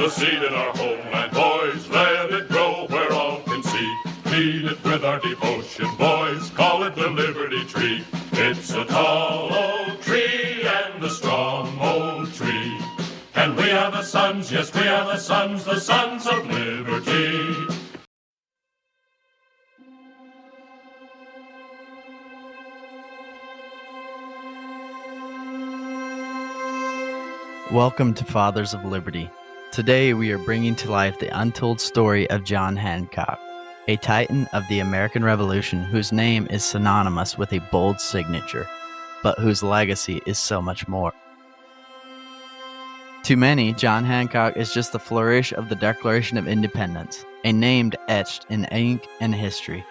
the seed in our homeland, boys. Let it grow where all can see. Feed it with our devotion, boys. Call it the Liberty Tree. It's a tall old tree and a strong old tree. And we are the sons, yes, we are the sons of liberty. Welcome to Fathers of Liberty. Today we are bringing to life the untold story of John Hancock, a titan of the American Revolution whose name is synonymous with a bold signature, but whose legacy is so much more. To many, John Hancock is just the flourish of the Declaration of Independence, a name etched in ink and history.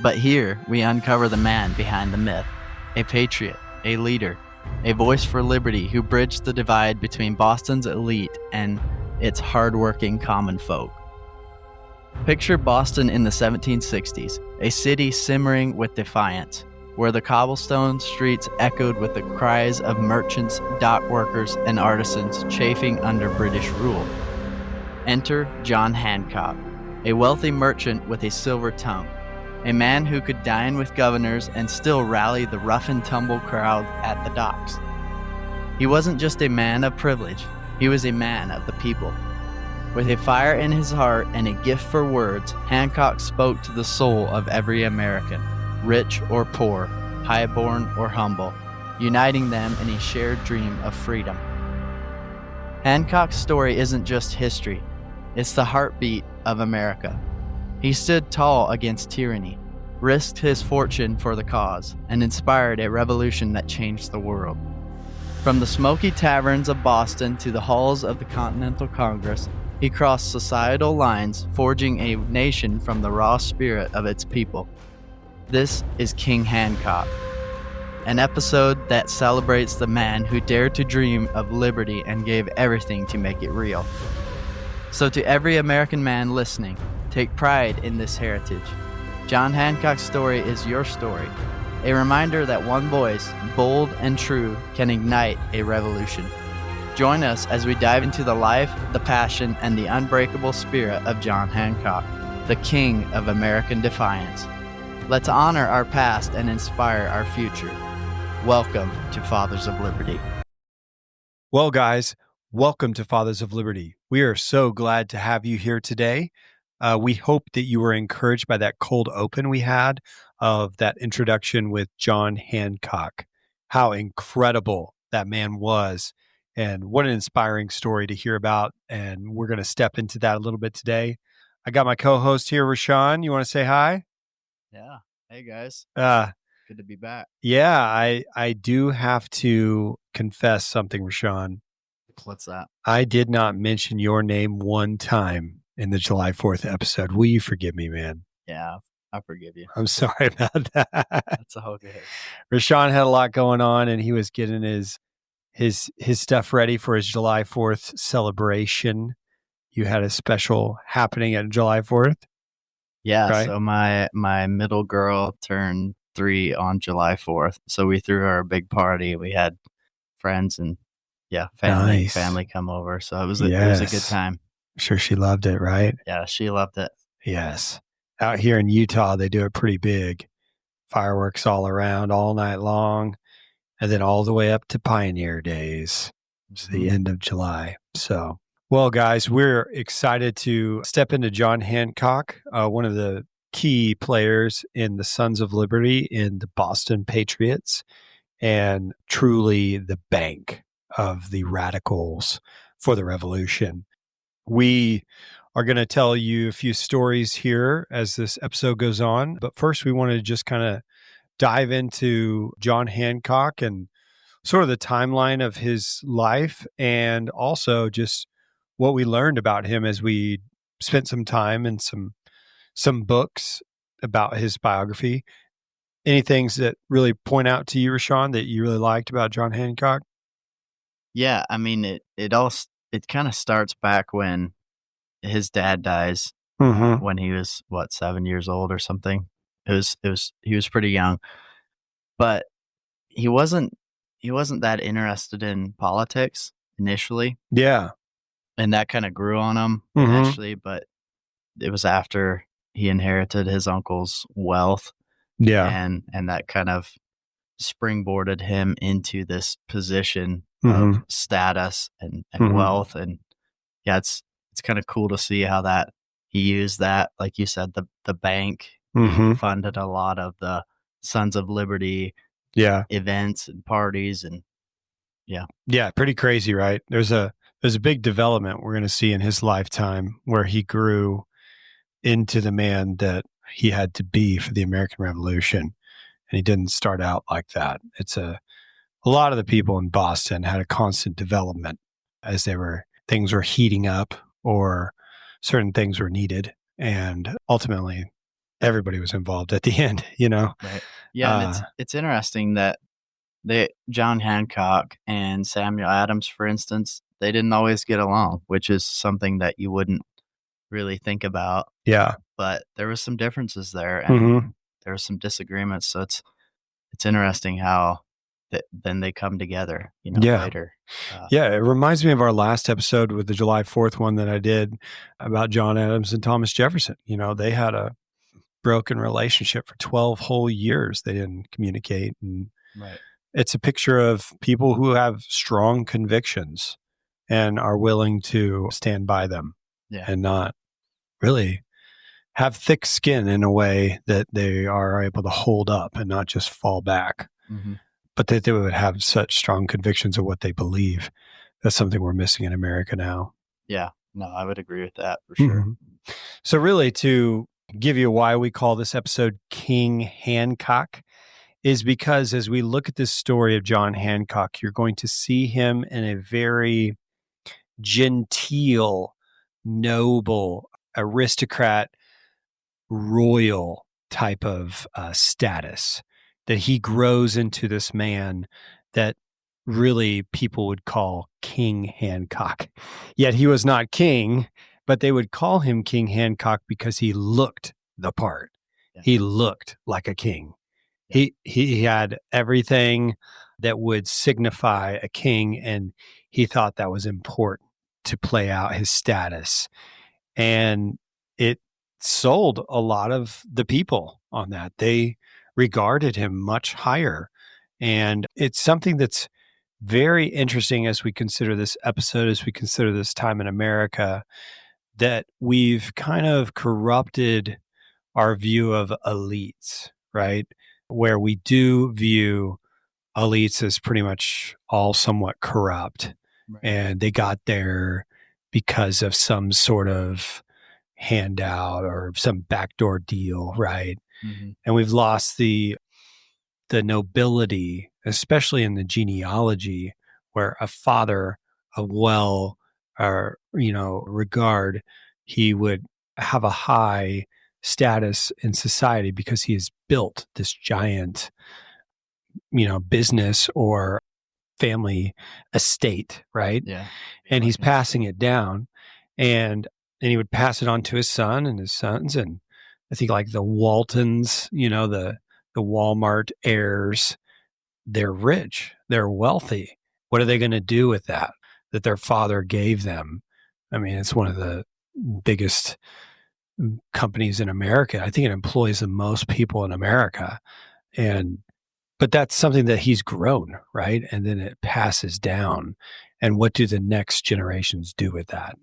But here we uncover the man behind the myth, a patriot, a leader, a voice for liberty who bridged the divide between Boston's elite and its hardworking common folk. Picture Boston in the 1760s, a city simmering with defiance, where the cobblestone streets echoed with the cries of merchants, dock workers, and artisans chafing under British rule. Enter John Hancock, a wealthy merchant with a silver tongue, a man who could dine with governors and still rally the rough-and-tumble crowd at the docks. He wasn't just a man of privilege, he was a man of the people. With a fire in his heart and a gift for words, Hancock spoke to the soul of every American, rich or poor, highborn or humble, uniting them in a shared dream of freedom. Hancock's story isn't just history, it's the heartbeat of America. He stood tall against tyranny, risked his fortune for the cause, and inspired a revolution that changed the world. From the smoky taverns of Boston to the halls of the Continental Congress, he crossed societal lines, forging a nation from the raw spirit of its people. This is King Hancock, an episode that celebrates the man who dared to dream of liberty and gave everything to make it real. So to every American man listening, take pride in this heritage. John Hancock's story is your story, a reminder that one voice, bold and true, can ignite a revolution. Join us as we dive into the life, the passion, and the unbreakable spirit of John Hancock, the king of American defiance. Let's honor our past and inspire our future. Welcome to Fathers of Liberty. Well, guys, welcome to Fathers of Liberty. We are so glad to have you here today. We hope that you were encouraged by that cold open we had of that introduction with John Hancock. How incredible that man was, and what an inspiring story to hear about. And we're going to step into that a little bit today. I got my co-host here, Rashawn. You want to say hi? Yeah. Hey, guys. Good to be back. Yeah, I do have to confess something, Rashawn. What's that? I did not mention your name one time in the July 4th episode. Will you forgive me, man? Yeah, I forgive you. I'm sorry about that. That's all good. Rashawn had a lot going on, and he was getting his stuff ready for his July 4th celebration. You had a special happening at July 4th? Yeah, right? So my middle girl turned 3 on July 4th. So we threw her a big party. We had friends and family come over. So it was a good time. I'm sure she loved it, right? Yeah, she loved it. Yes. Out here in Utah, they do it pretty big. Fireworks all around all night long, and then all the way up to Pioneer Days, which is the end of July. So, well, guys, we're excited to step into John Hancock, one of the key players in the Sons of Liberty in the Boston Patriots, and truly the bank of the radicals for the revolution. We are going to tell you a few stories here as this episode goes on. But first, we want to just kind of dive into John Hancock and sort of the timeline of his life, and also just what we learned about him as we spent some time in some books about his biography. Any things that really point out to you, Rashawn, that you really liked about John Hancock? Yeah, I mean, it kind of starts back when his dad dies, when he was 7 years old or something. He was pretty young, but he wasn't that interested in politics initially. Yeah. And that kind of grew on him Mhm. eventually, but it was after he inherited his uncle's wealth, Yeah. and that kind of springboarded him into this position of Mhm. status and Mhm. wealth. And yeah, it's kind of cool to see how that he used that, like you said, the bank. He Mhm. funded a lot of the Sons of Liberty Yeah. events and parties, and yeah, Yeah, pretty crazy, right? There's a big development we're going to see in his lifetime where he grew into the man that he had to be for the American Revolution, and he didn't start out like that. It's a lot of the people in Boston had a constant development as things were heating up or certain things were needed, and ultimately everybody was involved at the end, you know. right, yeah, and it's interesting that John Hancock and Samuel Adams, for instance, they didn't always get along, which is something that you wouldn't really think about, Yeah. but there was some differences there, and Mhm. there was some disagreements. So it's interesting how that then they come together, Yeah. later. Yeah, it reminds me of our last episode with the July 4th one that I did about John Adams and Thomas Jefferson. You know, they had a broken relationship for 12 whole years. They didn't communicate. And Right. it's a picture of people who have strong convictions and are willing to stand by them Yeah. and not really have thick skin in a way that they are able to hold up and not just fall back, Hmm. but that they would have such strong convictions of what they believe. That's something we're missing in America now. Yeah. No, I would agree with that for sure. Mhm. So, really, to give you why we call this episode King Hancock is because as we look at this story of John Hancock, you're going to see him in a very genteel, noble, aristocrat, royal type of status, that he grows into this man that really people would call King Hancock. Yet he was not king, but they would call him King Hancock because he looked the part. Yeah. He looked like a king. Yeah. He had everything that would signify a king, and he thought that was important to play out his status. And it sold a lot of the people on that. They regarded him much higher. And it's something that's very interesting as we consider this episode, as we consider this time in America, that we've kind of corrupted our view of elites, right? Where we do view elites as pretty much all somewhat corrupt. Right. And they got there because of some sort of handout or some backdoor deal, right? Hmm. And we've lost the nobility, especially in the genealogy, where a father of well or regard, he would have a high status in society because he has built this giant, business or family estate, right? Yeah. And he's Like passing it down, and he would pass it on to his son and his sons, and I think like the Waltons, the Walmart heirs, they're rich, they're wealthy. What are they going to do with that their father gave them? I mean, it's one of the biggest companies in America. I think it employs the most people in America, and but that's something that he's grown, right? And then it passes down. And what do the next generations do with that,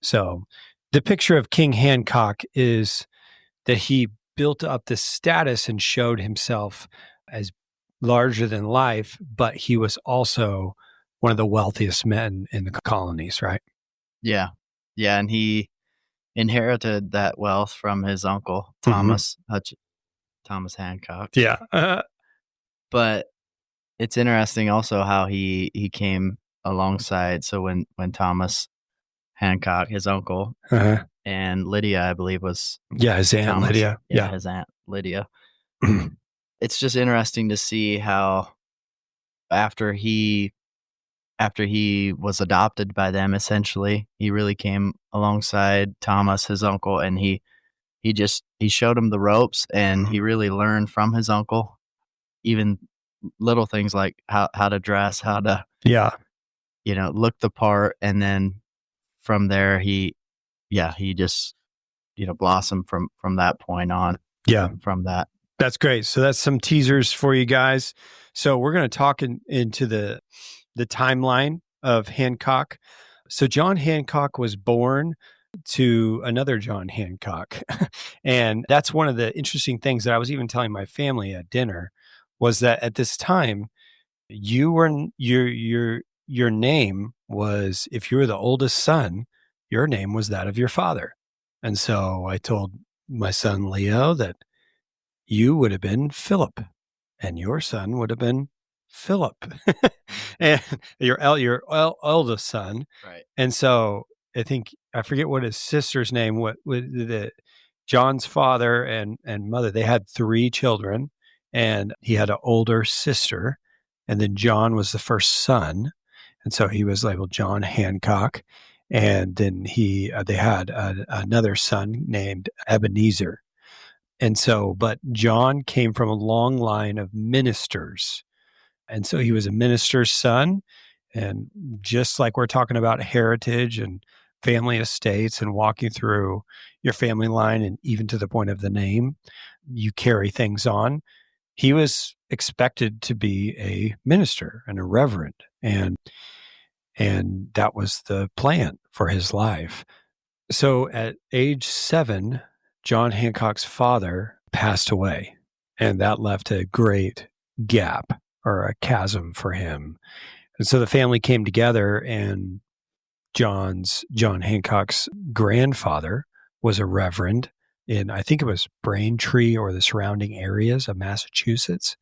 So the picture of King Hancock is that he built up this status and showed himself as larger than life, but he was also one of the wealthiest men in the colonies, right? Yeah. Yeah. And he inherited that wealth from his uncle, Mm-hmm. Thomas Hancock. Yeah. But it's interesting also how he came alongside. So when Thomas Hancock, his uncle, Uh-huh. and Lydia, I believe, was Yeah, his Aunt Thomas. Lydia. Yeah. His Aunt Lydia. It's just interesting to see how after he was adopted by them, essentially, he really came alongside Thomas, his uncle, and he showed him the ropes, and he really learned from his uncle, even little things like how to dress, how to Yeah. look the part, and then from there, he just, blossomed from that point on. Yeah. From that. That's great. So that's some teasers for you guys. So we're going to talk into the timeline of Hancock. So John Hancock was born to another John Hancock. And that's one of the interesting things that I was even telling my family at dinner, was that at this time, your name was, if you were the oldest son, your name was that of your father. And so I told my son Leo that you would have been Philip and your son would have been Philip. And your eldest son. Right. And so I think, I forget what his sister's name, what the John's father and mother, they had 3 children, and he had an older sister, and then John was the first son. And so he was labeled John Hancock. And then they had another son named Ebenezer. And so, but John came from a long line of ministers. And so he was a minister's son. And just like we're talking about heritage and family estates and walking through your family line, and even to the point of the name, you carry things on. He was expected to be a minister and a reverend. And that was the plan for his life. So at age 7, John Hancock's father passed away, and that left a great gap or a chasm for him. And so the family came together, and John Hancock's grandfather was a reverend in, I think it was Braintree or the surrounding areas of Massachusetts,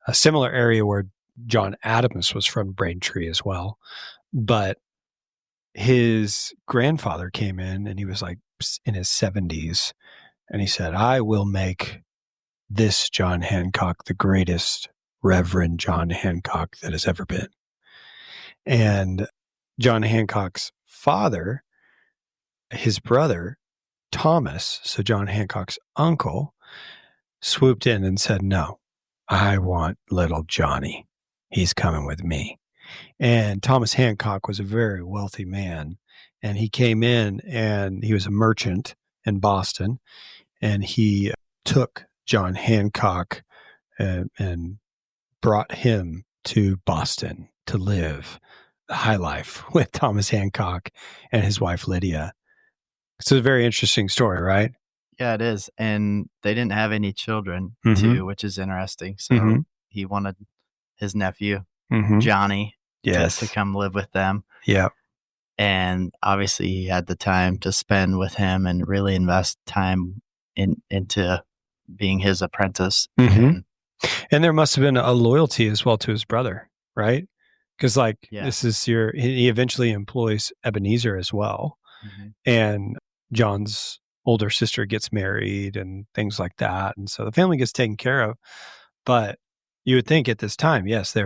a similar area where John Adams was from, Braintree as well. But his grandfather came in, and he was like in his 70s, and he said, I will make this John Hancock the greatest Reverend John Hancock that has ever been. And John Hancock's father, his brother, Thomas, so John Hancock's uncle, swooped in and said, no, I want little Johnny. He's coming with me. And Thomas Hancock was a very wealthy man. And he came in, and he was a merchant in Boston. And he took John Hancock and brought him to Boston to live the high life with Thomas Hancock and his wife, Lydia. It's a very interesting story, right? Yeah, it is. And they didn't have any children, too, which is interesting. So he wanted his nephew, Johnny, to come live with them. Yeah. And obviously he had the time to spend with him and really invest time into being his apprentice. And there must have been a loyalty as well to his brother, right? Because this is he eventually employs Ebenezer as well. And John's older sister gets married and things like that. And so the family gets taken care of. But you would think at this time, yes,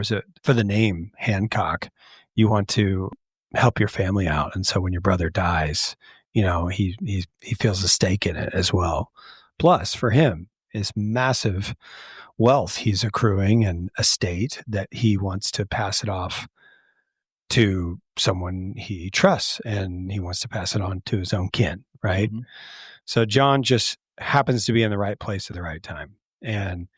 for the name Hancock, you want to help your family out. And so when your brother dies, he feels a stake in it as well. Plus, for him, is massive wealth he's accruing and estate that he wants to pass it off to someone he trusts, and he wants to pass it on to his own kin, right? So John just happens to be in the right place at the right time, and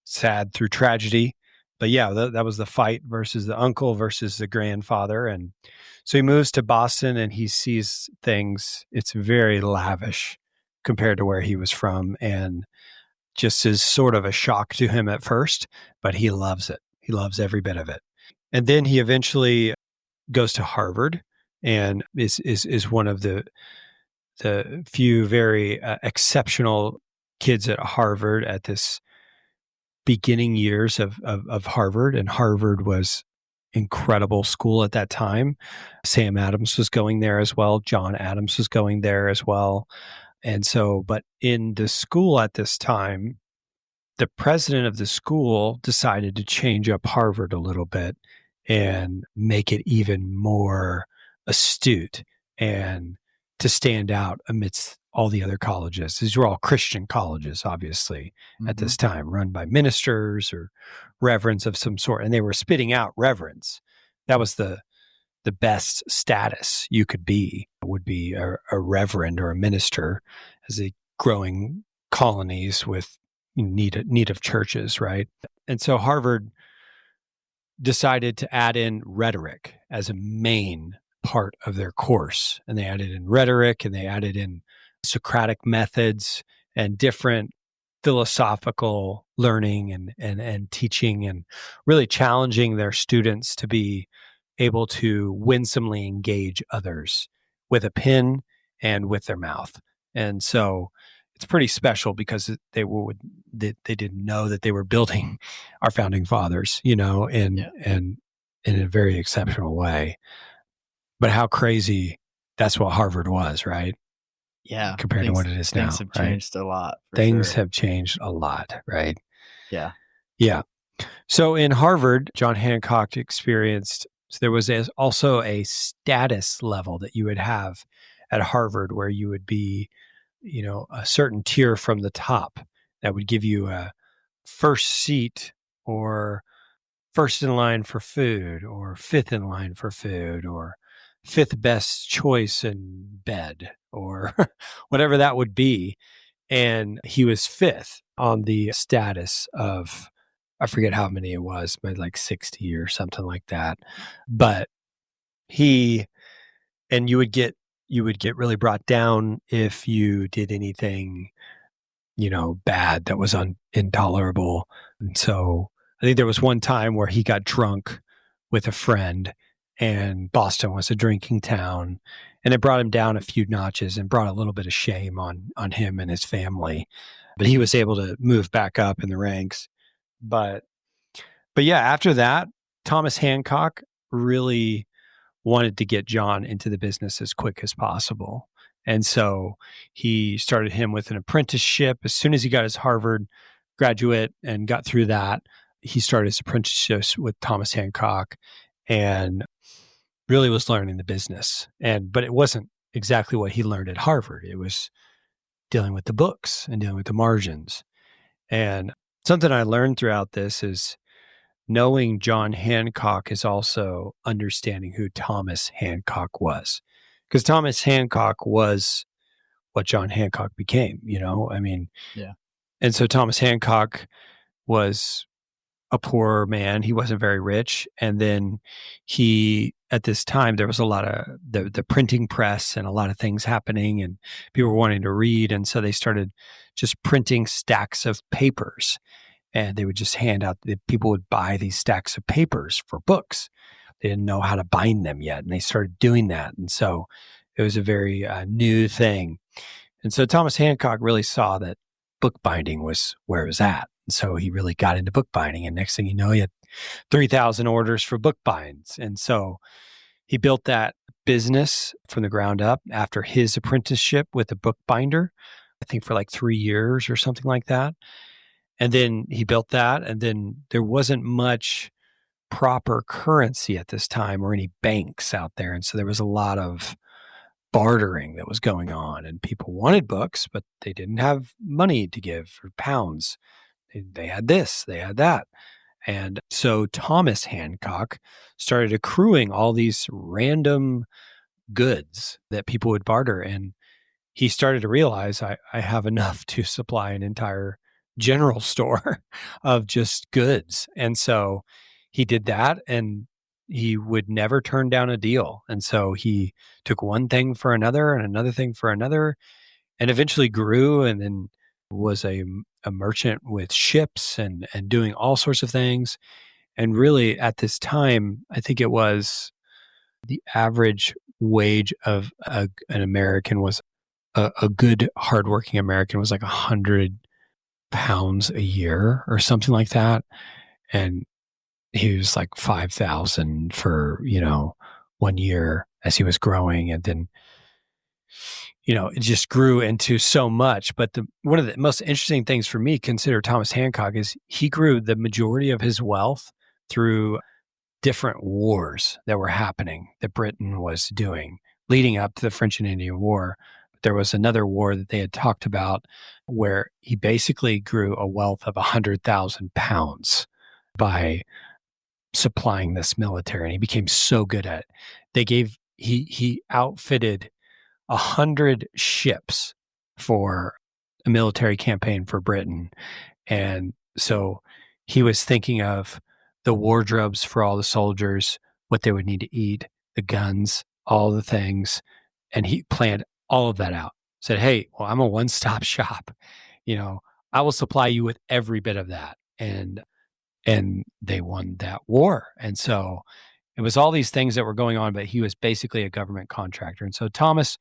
sad through tragedy. But yeah, that was the fight versus the uncle versus the grandfather. And so he moves to Boston, and he sees things. It's very lavish compared to where he was from, and just is sort of a shock to him at first, but he loves it. He loves every bit of it. And then he eventually goes to Harvard, and is one of the few very exceptional kids at Harvard at this beginning years of Harvard. And Harvard was incredible school at that time. Sam Adams was going there as well. John Adams was going there as well. And so, but in the school at this time, the president of the school decided to change up Harvard a little bit and make it even more astute and to stand out amidst all the other colleges. These were all Christian colleges, obviously, at this time, run by ministers or reverends of some sort. And they were spitting out reverends. That was the the best status you could be would be a reverend or a minister, as a growing colonies with need of churches, right? And so Harvard decided to add in rhetoric as a main part of their course. And they added in rhetoric, and they added in Socratic methods and different philosophical learning and teaching, and really challenging their students to be able to winsomely engage others with a pen and with their mouth. And so it's pretty special, because they didn't know that they were building our founding fathers, and in a very exceptional way. But how crazy that's what Harvard was, right? Yeah. Compared to what it is now. Things have right? changed a lot. Things have changed a lot, right? Yeah. Yeah. So in Harvard, John Hancock experienced, so there was also a status level that you would have at Harvard, where you would be, a certain tier from the top that would give you a first seat, or first in line for food, or fifth in line for food, or fifth best choice in bed, or whatever that would be. And he was fifth on the status of, I forget how many it was, but like 60 or something like that. But you would get really brought down if you did anything, bad that was intolerable. And so I think there was one time where he got drunk with a friend, and Boston was a drinking town, and it brought him down a few notches and brought a little bit of shame on him and his family. But he was able to move back up in the ranks. But yeah, after that, Thomas Hancock really wanted to get John into the business as quick as possible. And so he started him with an apprenticeship. As soon as he got his Harvard graduate and got through that, he started his apprenticeship with Thomas Hancock, and really was learning the business. But it wasn't exactly what he learned at Harvard. It was dealing with the books and dealing with the margins. And something I learned throughout this is knowing John Hancock is also understanding who Thomas Hancock was. Because Thomas Hancock was what John Hancock became, Yeah. And so Thomas Hancock was a poor man. He wasn't very rich. And then at this time, there was a lot of the printing press and a lot of things happening, and people were wanting to read. And so they started just printing stacks of papers, and they would just hand out, people would buy these stacks of papers for books. They didn't know how to bind them yet, and they started doing that. And so it was a very new thing. And so Thomas Hancock really saw that bookbinding was where it was at. And so he really got into bookbinding. And next thing you know, he had 3,000 orders for book binds. And so he built that business from the ground up after his apprenticeship with a bookbinder, I think for like 3 years or something like that. And then he built that. And then there wasn't much proper currency at this time or any banks out there. And so there was a lot of bartering that was going on, and people wanted books, but they didn't have money to give for pounds. They had this, they had that. And so Thomas Hancock started accruing all these random goods that people would barter. And he started to realize, I have enough to supply an entire general store of just goods. And so he did that, and he would never turn down a deal. And so he took one thing for another and another thing for another, and eventually grew, and then was a merchant with ships and doing all sorts of things. And really at this time, I think it was the average wage of an American was a good hardworking American was like £100 a year or something like that. And he was like 5,000 for, 1 year as he was growing. And then, it just grew into so much. But one of the most interesting things for me, consider Thomas Hancock, is he grew the majority of his wealth through different wars that were happening that Britain was doing leading up to the French and Indian War. There was another war that they had talked about where he basically grew a wealth of £100,000 by supplying this military, and he became so good at it. He outfitted 100 ships for a military campaign for Britain. And so he was thinking of the wardrobes for all the soldiers, what they would need to eat, the guns, all the things. And he planned all of that out. Said, hey, well, I'm a one-stop shop. I will supply you with every bit of that. And they won that war. And so it was all these things that were going on, but he was basically a government contractor. And so Thomas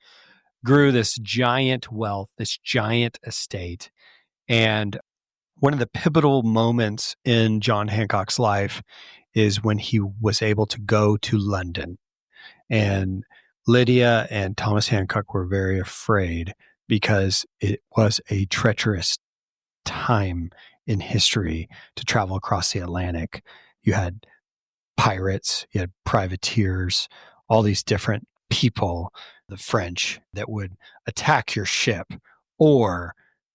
grew this giant wealth, this giant estate. And one of the pivotal moments in John Hancock's life is when he was able to go to London. And Lydia and Thomas Hancock were very afraid because it was a treacherous time in history to travel across the Atlantic. You had pirates, you had privateers, all these different people, the French, that would attack your ship, or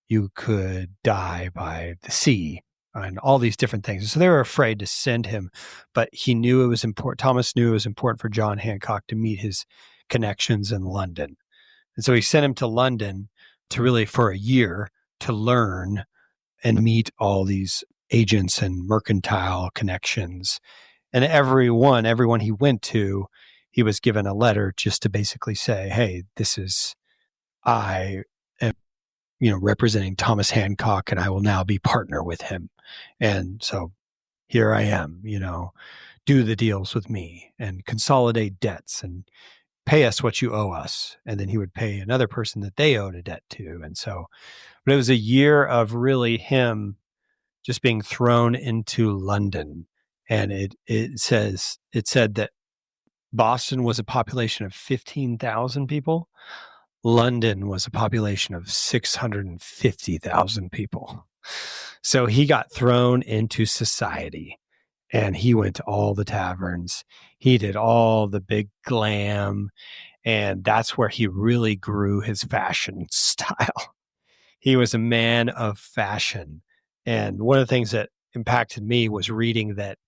you could die by the sea and all these different things. So they were afraid to send him, but he knew it was important. Thomas knew it was important for John Hancock to meet his connections in London. And so he sent him to London to really, for a year, to learn and meet all these agents and mercantile connections. And everyone he went to, he was given a letter just to basically say, hey, I am, representing Thomas Hancock, and I will now be partner with him. And so here I am, do the deals with me and consolidate debts and pay us what you owe us. And then he would pay another person that they owed a debt to. And so, but it was a year of really him just being thrown into London. And it said that Boston was a population of 15,000 people. London was a population of 650,000 people. So he got thrown into society, and he went to all the taverns. He did all the big glam, and that's where he really grew his fashion style. He was a man of fashion. And one of the things that impacted me was reading that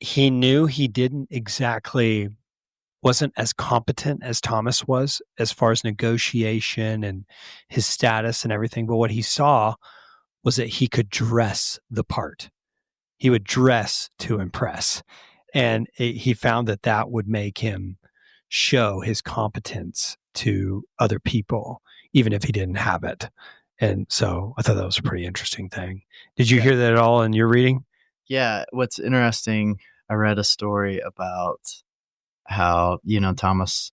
he knew he wasn't as competent as Thomas was as far as negotiation and his status and everything. But what he saw was that he could dress the part. He would dress to impress. And he found that would make him show his competence to other people, even if he didn't have it. And so I thought that was a pretty interesting thing. Did you hear that at all in your reading? Yeah. What's interesting, I read a story about how, Thomas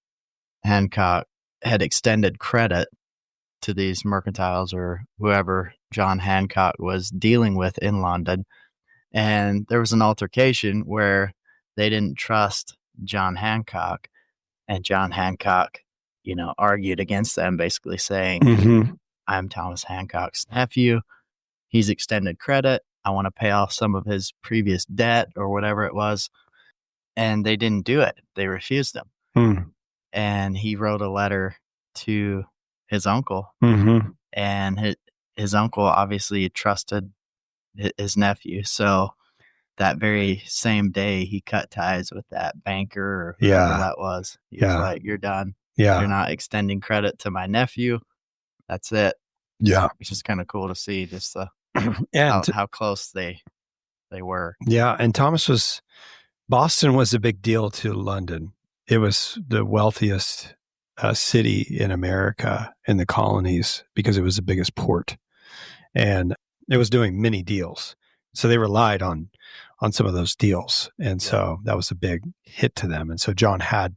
Hancock had extended credit to these mercantiles or whoever John Hancock was dealing with in London. And there was an altercation where they didn't trust John Hancock, and John Hancock, argued against them, basically saying, I'm Thomas Hancock's nephew. He's extended credit. I want to pay off some of his previous debt or whatever it was. And they didn't do it. They refused him. And he wrote a letter to his uncle. And his uncle obviously trusted his nephew. So that very same day, he cut ties with that banker or whoever that was. He was like, you're done. You're not extending credit to my nephew. That's it. Yeah. Which is kind of cool to see just and how close they were. Yeah. And Boston was a big deal to London. It was the wealthiest city in America in the colonies because it was the biggest port, and it was doing many deals. So they relied on some of those deals. And so that was a big hit to them. And so John had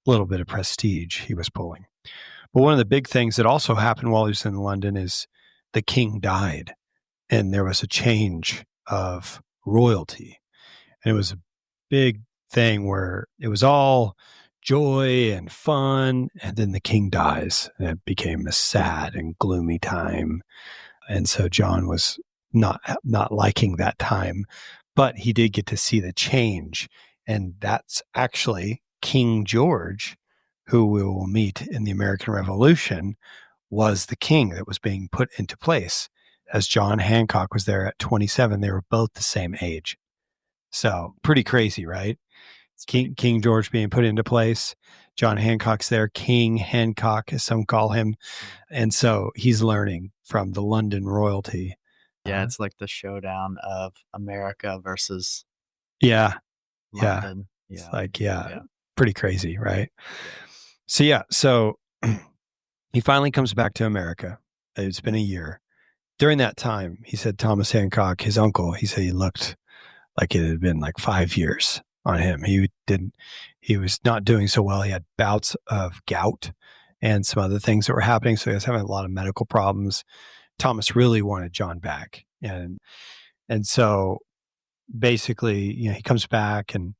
a little bit of prestige he was pulling. But one of the big things that also happened while he was in London is the king died, and there was a change of royalty. And it was a big thing where it was all joy and fun, and then the king dies, and it became a sad and gloomy time. And so John was not liking that time, but he did get to see the change. And that's actually King George, who we will meet in the American Revolution, was the king that was being put into place. As John Hancock was there at 27, they were both the same age. So pretty crazy, right? King George being put into place. John Hancock's there. King Hancock, as some call him. And so he's learning from the London royalty. Yeah, it's like the showdown of America versus Yeah. London. It's Yeah. like, Yeah. pretty crazy, right? Yeah. So he finally comes back to America. It's been a year. During that time, he said Thomas Hancock, his uncle, he said he looked like it had been like 5 years on him. He was not doing so well. He had bouts of gout and some other things that were happening. So he was having a lot of medical problems. Thomas really wanted John back. And so basically, he comes back, and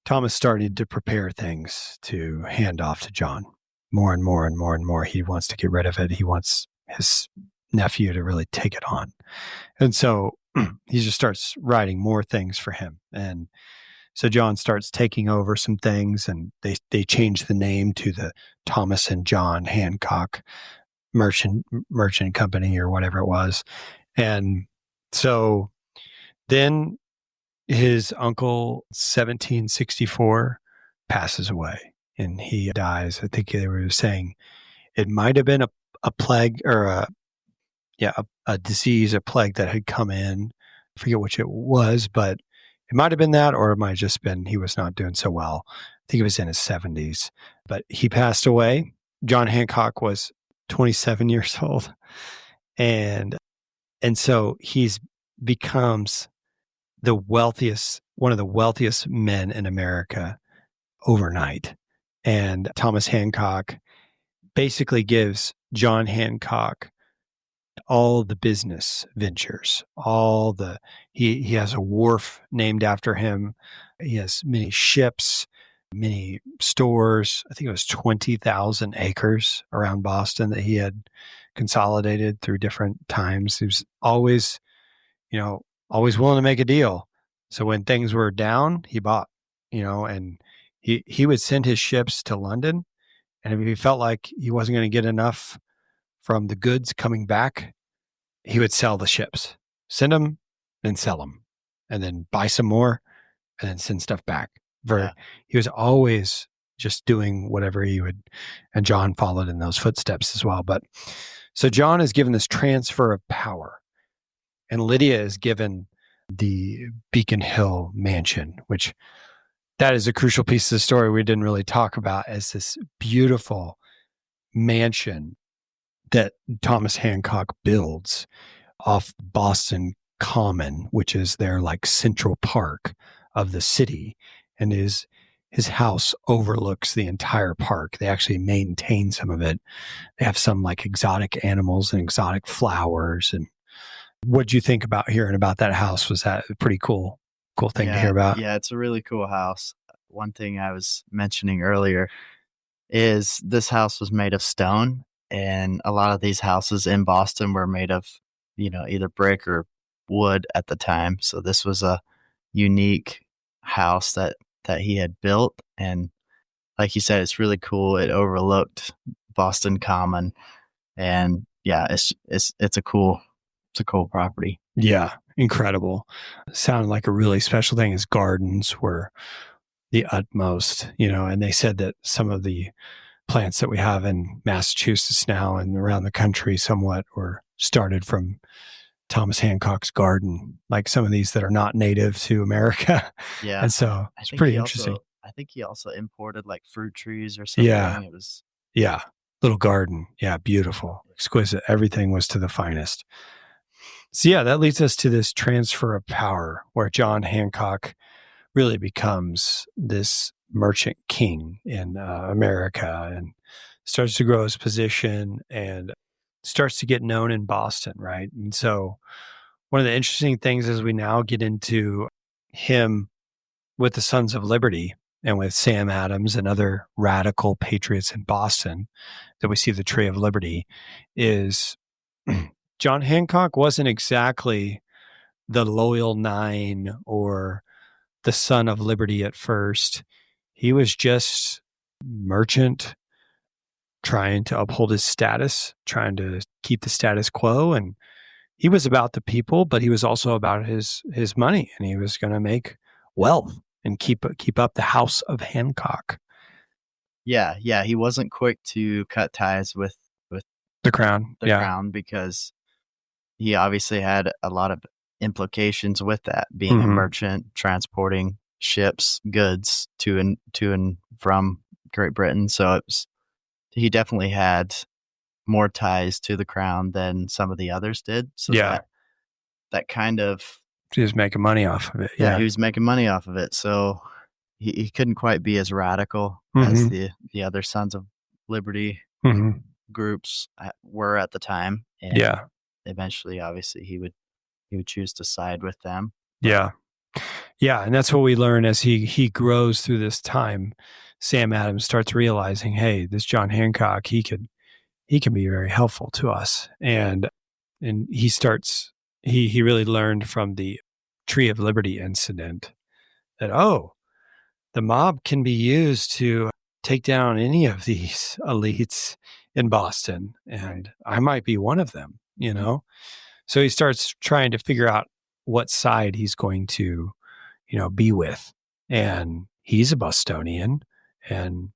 Thomas started to prepare things to hand off to John more and more and more and more. He wants to get rid of it. He wants his nephew to really take it on. And so he just starts writing more things for him. And so John starts taking over some things, and they change the name to the Thomas and John Hancock Merchant Company or whatever it was. And so then his uncle, 1764, passes away, and he dies. I think they were saying it might have been a plague or a disease, a plague that had come in. I forget which it was, but it might have been that, or it might have just been he was not doing so well. I think he was in his 70s, but he passed away. John Hancock was 27 years old. And so he's becomes one of the wealthiest men in America overnight. And Thomas Hancock basically gives John Hancock all the business ventures, he has a wharf named after him. He has many ships, many stores. I think it was 20,000 acres around Boston that he had consolidated through different times. He was always willing to make a deal. So when things were down, he bought, and he would send his ships to London. And if he felt like he wasn't going to get enough from the goods coming back, he would sell the ships, send them, then sell them, and then buy some more, and then send stuff back. He was always just doing whatever he would, and John followed in those footsteps as well. But so John is given this transfer of power, and Lydia is given the Beacon Hill mansion, which that is a crucial piece of the story we didn't really talk about, as this beautiful mansion that Thomas Hancock builds off Boston Common, which is their like central park of the city. And his house overlooks the entire park. They actually maintain some of it. They have some like exotic animals and exotic flowers. And what'd you think about hearing about that house? Was that a pretty cool thing to hear about? Yeah, it's a really cool house. One thing I was mentioning earlier is this house was made of stone, and a lot of these houses in Boston were made of, either brick or wood at the time. So this was a unique house that he had built. And like you said, it's really cool. It overlooked Boston Common, and yeah, it's a cool property. Yeah, incredible. Sounded like a really special thing. His gardens were the utmost, and they said that some of the plants that we have in Massachusetts now and around the country somewhat were started from Thomas Hancock's garden, like some of these that are not native to America. Yeah. And so it's pretty interesting. I think he also imported like fruit trees or something. Yeah. It was. Yeah. Little garden. Yeah. Beautiful. Exquisite. Everything was to the finest. So yeah, that leads us to this transfer of power where John Hancock really becomes this merchant king in America and starts to grow his position and starts to get known in Boston, right? And so one of the interesting things as we now get into him with the Sons of Liberty and with Sam Adams and other radical patriots in Boston that we see the Tree of Liberty is John Hancock wasn't exactly the Loyal Nine or the Son of Liberty at first. He was just merchant trying to uphold his status, trying to keep the status quo and he was about the people, but he was also about his money, and he was going to make wealth and keep up the house of Hancock. Yeah, he wasn't quick to cut ties with The crown. the crown, because he obviously had a lot of implications with that, being a merchant, transporting ships, goods to and from Great Britain. So he definitely had more ties to the crown than some of the others did. So that kind of, he was making money off of it. he was making money off of it. So he couldn't quite be as radical as the other Sons of Liberty groups were at the time. And eventually, obviously, he would choose to side with them. Yeah. And that's what we learn as he grows through this time. Sam Adams starts realizing, hey, this John Hancock, he can be very helpful to us. And he really learned from the Tree of Liberty incident that, the mob can be used to take down any of these elites in Boston, and I might be one of them, So he starts trying to figure out what side he's going to, be with. And he's a Bostonian, and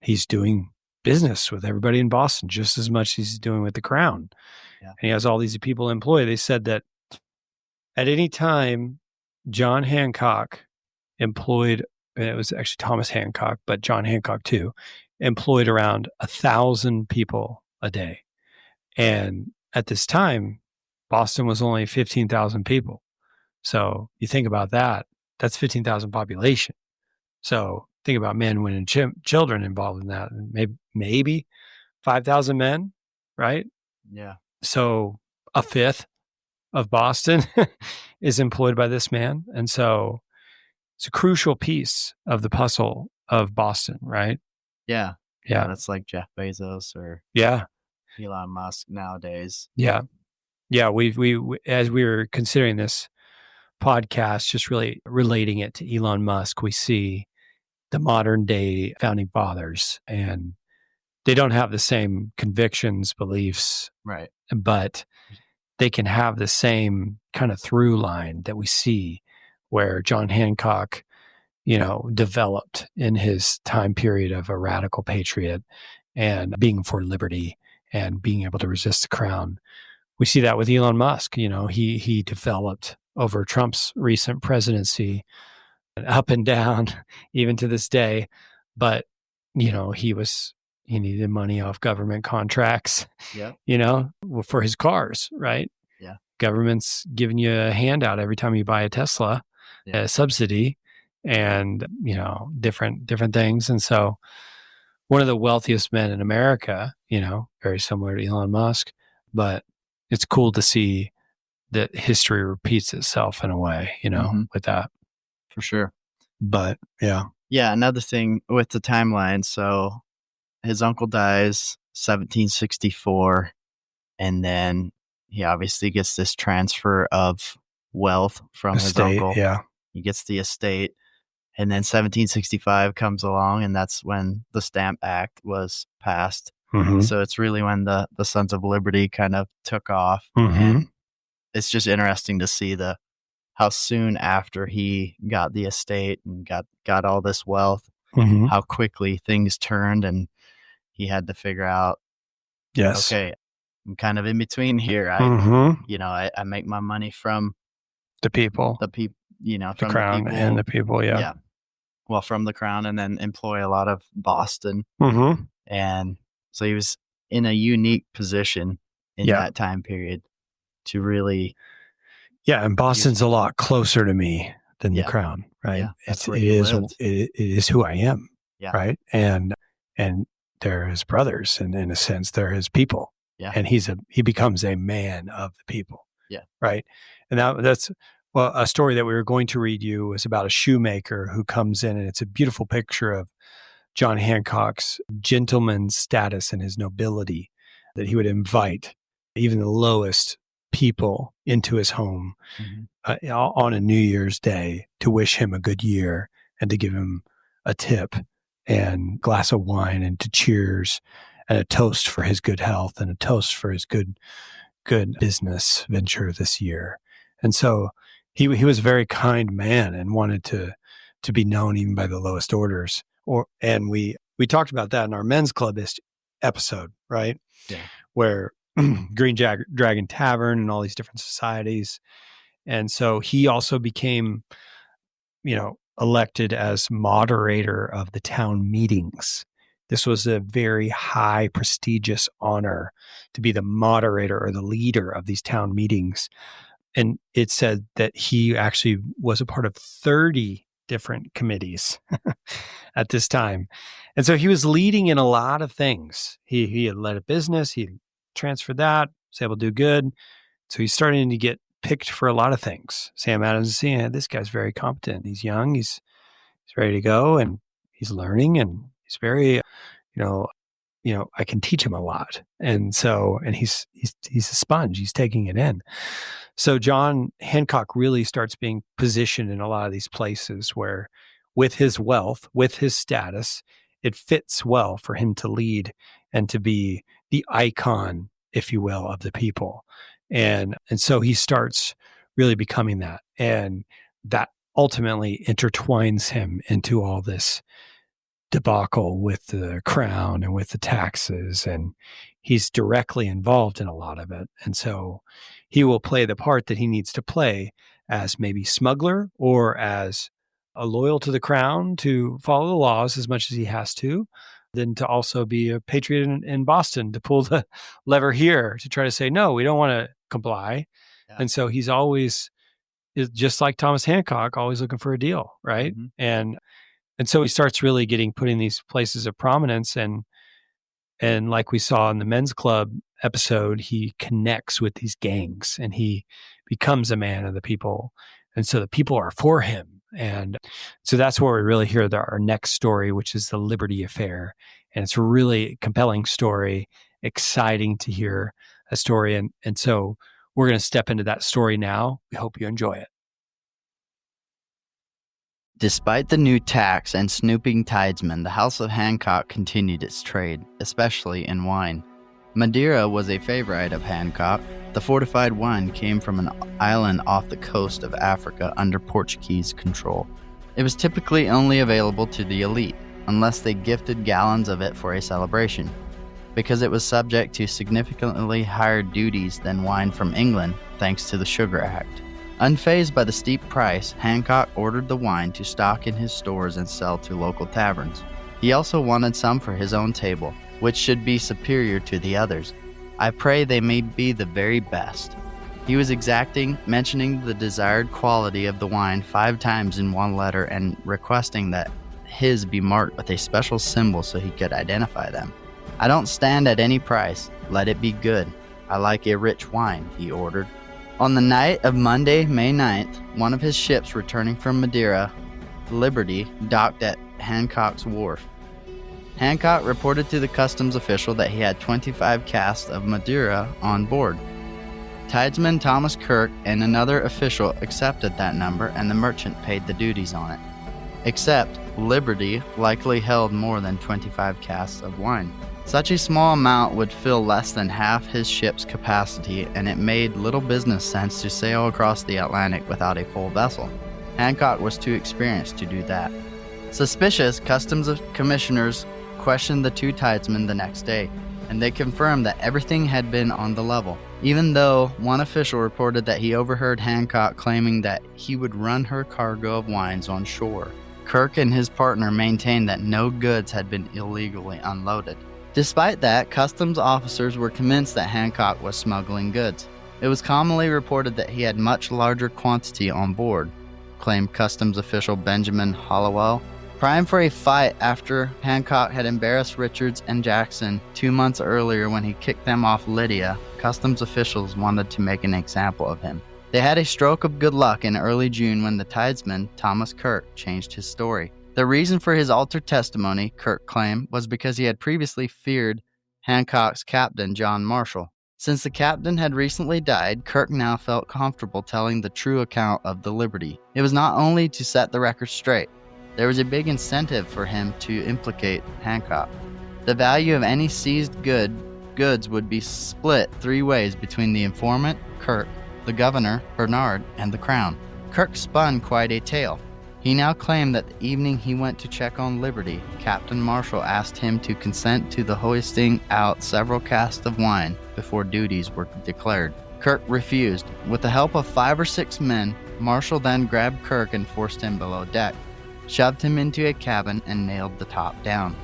he's doing business with everybody in Boston just as much as he's doing with the crown. Yeah. And he has all these people employed. They said that at any time, John Hancock employed, and it was actually Thomas Hancock, but John Hancock too, employed around 1,000 people a day. And at this time, Boston was only 15,000 people. So you think about that, that's 15,000 population. So think about men, women, and children involved in that. Maybe 5,000 men, right? Yeah. So a fifth of Boston is employed by this man. And so it's a crucial piece of the puzzle of Boston, right? Yeah. That's like Jeff Bezos or Elon Musk nowadays. Yeah. We as we were considering this podcast, just really relating it to Elon Musk, we see the modern day founding fathers, and they don't have the same convictions, beliefs, right? But they can have the same kind of through line that we see where John Hancock, developed in his time period of a radical patriot and being for liberty and being able to resist the crown. We see that with Elon Musk. He developed over Trump's recent presidency, up and down, even to this day. But, he needed money off government contracts, for his cars, right? Yeah. Government's giving you a handout every time you buy a Tesla, a subsidy, and, different things. And so one of the wealthiest men in America, very similar to Elon Musk, but it's cool to see that history repeats itself in a way, with that. For sure. But yeah, another thing with the timeline. So his uncle dies 1764, and then he obviously gets this transfer of wealth from his uncle. Yeah. He gets the estate, and then 1765 comes along, and that's when the Stamp Act was passed. So it's really when the Sons of Liberty kind of took off. And it's just interesting to see how soon after he got the estate and got all this wealth, how quickly things turned, and he had to figure out, okay, I'm kind of in between here. I make my money from the people, from the crown, the people, and the people. Yeah. Well, from the crown, and then employ a lot of Boston. And so he was in a unique position in that time period to really. Yeah, and Boston's a lot closer to me than the crown, right? Yeah, it is who I am, right? And they're his brothers, and in a sense, they're his people. Yeah, and he becomes a man of the people. Yeah, right. And that's a story that we were going to read you was about a shoemaker who comes in, and it's a beautiful picture of John Hancock's gentleman's status and his nobility, that he would invite even the lowest people into his home on a New Year's Day to wish him a good year and to give him a tip and glass of wine and to cheers and a toast for his good health and a toast for his good good business venture this year. And so he was a very kind man and wanted to be known even by the lowest orders. And we talked about that in our men's club episode, right? Yeah. Where Green Dragon Tavern and all these different societies. And so he also became, elected as moderator of the town meetings. This was a very high, prestigious honor to be the moderator or the leader of these town meetings. And it said that he actually was a part of 30 different committees at this time. And so he was leading in a lot of things. He had led a business, he transferred that, was able to do good. So he's starting to get picked for a lot of things. Sam Adams is seeing, this guy's very competent. He's young, he's ready to go, and he's learning, and he's very, I can teach him a lot. And so, and he's a sponge, he's taking it in. So John Hancock really starts being positioned in a lot of these places where with his wealth, with his status, it fits well for him to lead and to be the icon, if you will, of the people. And so he starts really becoming that. And that ultimately intertwines him into all this debacle with the crown and with the taxes. And he's directly involved in a lot of it. And so he will play the part that he needs to play as maybe smuggler or as a loyal to the crown to follow the laws as much as he has to, then to also be a patriot in Boston, to pull the lever here to try to say, no, we don't want to comply. Yeah. And so he's always, just like Thomas Hancock, always looking for a deal, right? Mm-hmm. And so he starts really put in these places of prominence. And like we saw in the men's club episode, he connects with these gangs and he becomes a man of the people. And so the people are for him. And so that's where we really hear our next story, which is the Liberty Affair. And it's a really compelling story, exciting to hear a story. And so we're going to step into that story now. We hope you enjoy it. Despite the new tax and snooping tidesmen, the House of Hancock continued its trade, especially in wine. Madeira was a favorite of Hancock. The fortified wine came from an island off the coast of Africa under Portuguese control. It was typically only available to the elite, unless they gifted gallons of it for a celebration. Because it was subject to significantly higher duties than wine from England, thanks to the Sugar Act. Unfazed by the steep price, Hancock ordered the wine to stock in his stores and sell to local taverns. He also wanted some for his own table, which should be superior to the others. I pray they may be the very best. He was exacting, mentioning the desired quality of the wine 5 times in one letter and requesting that his be marked with a special symbol so he could identify them. I don't stand at any price. Let it be good. I like a rich wine, he ordered. On the night of Monday, May 9th, one of his ships returning from Madeira, Liberty, docked at Hancock's wharf. Hancock reported to the customs official that he had 25 casks of Madeira on board. Tidesman Thomas Kirk and another official accepted that number, and the merchant paid the duties on it. Except, Liberty likely held more than 25 casks of wine. Such a small amount would fill less than half his ship's capacity, and it made little business sense to sail across the Atlantic without a full vessel. Hancock was too experienced to do that. Suspicious, customs commissioners questioned the 2 tidesmen the next day, and they confirmed that everything had been on the level, even though one official reported that he overheard Hancock claiming that he would run her cargo of wines on shore. Kirk and his partner maintained that no goods had been illegally unloaded. Despite that, customs officers were convinced that Hancock was smuggling goods. It was commonly reported that he had much larger quantity on board, claimed customs official Benjamin Hollowell. Primed for a fight after Hancock had embarrassed Richards and Jackson 2 months earlier when he kicked them off Lydia, customs officials wanted to make an example of him. They had a stroke of good luck in early June when the tidesman, Thomas Kirk, changed his story. The reason for his altered testimony, Kirk claimed, was because he had previously feared Hancock's captain, John Marshall. Since the captain had recently died, Kirk now felt comfortable telling the true account of the Liberty. It was not only to set the record straight. There was a big incentive for him to implicate Hancock. The value of any seized good goods would be split 3 ways between the informant, Kirk, the governor, Bernard, and the crown. Kirk spun quite a tale. He now claimed that the evening he went to check on Liberty, Captain Marshall asked him to consent to the hoisting out several casks of wine before duties were declared. Kirk refused. With the help of 5 or 6 men, Marshall then grabbed Kirk and forced him below deck, shoved him into a cabin, and nailed the top down.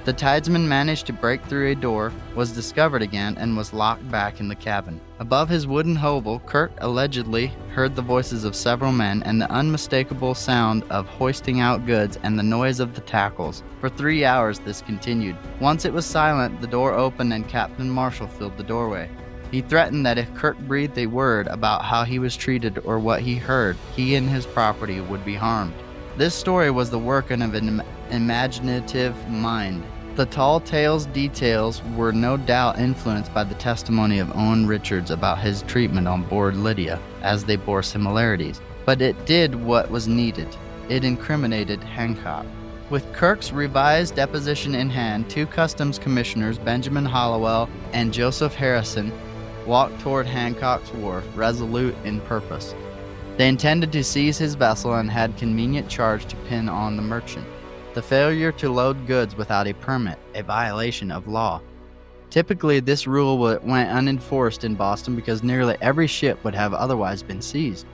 The tidesman managed to break through a door, was discovered again, and was locked back in the cabin. Above his wooden hovel, Kirk allegedly heard the voices of several men and the unmistakable sound of hoisting out goods and the noise of the tackles. For 3 hours this continued. Once it was silent, the door opened and Captain Marshall filled the doorway. He threatened that if Kirk breathed a word about how he was treated or what he heard, he and his property would be harmed. This story was the work of an imaginative mind. The tall tale's details were no doubt influenced by the testimony of Owen Richards about his treatment on board Lydia, as they bore similarities. But it did what was needed. It incriminated Hancock. With Kirk's revised deposition in hand, 2 customs commissioners, Benjamin Hallowell and Joseph Harrison, walked toward Hancock's wharf, resolute in purpose. They intended to seize his vessel and had convenient charge to pin on the merchant. The failure to load goods without a permit, a violation of law. Typically, this rule went unenforced in Boston because nearly every ship would have otherwise been seized.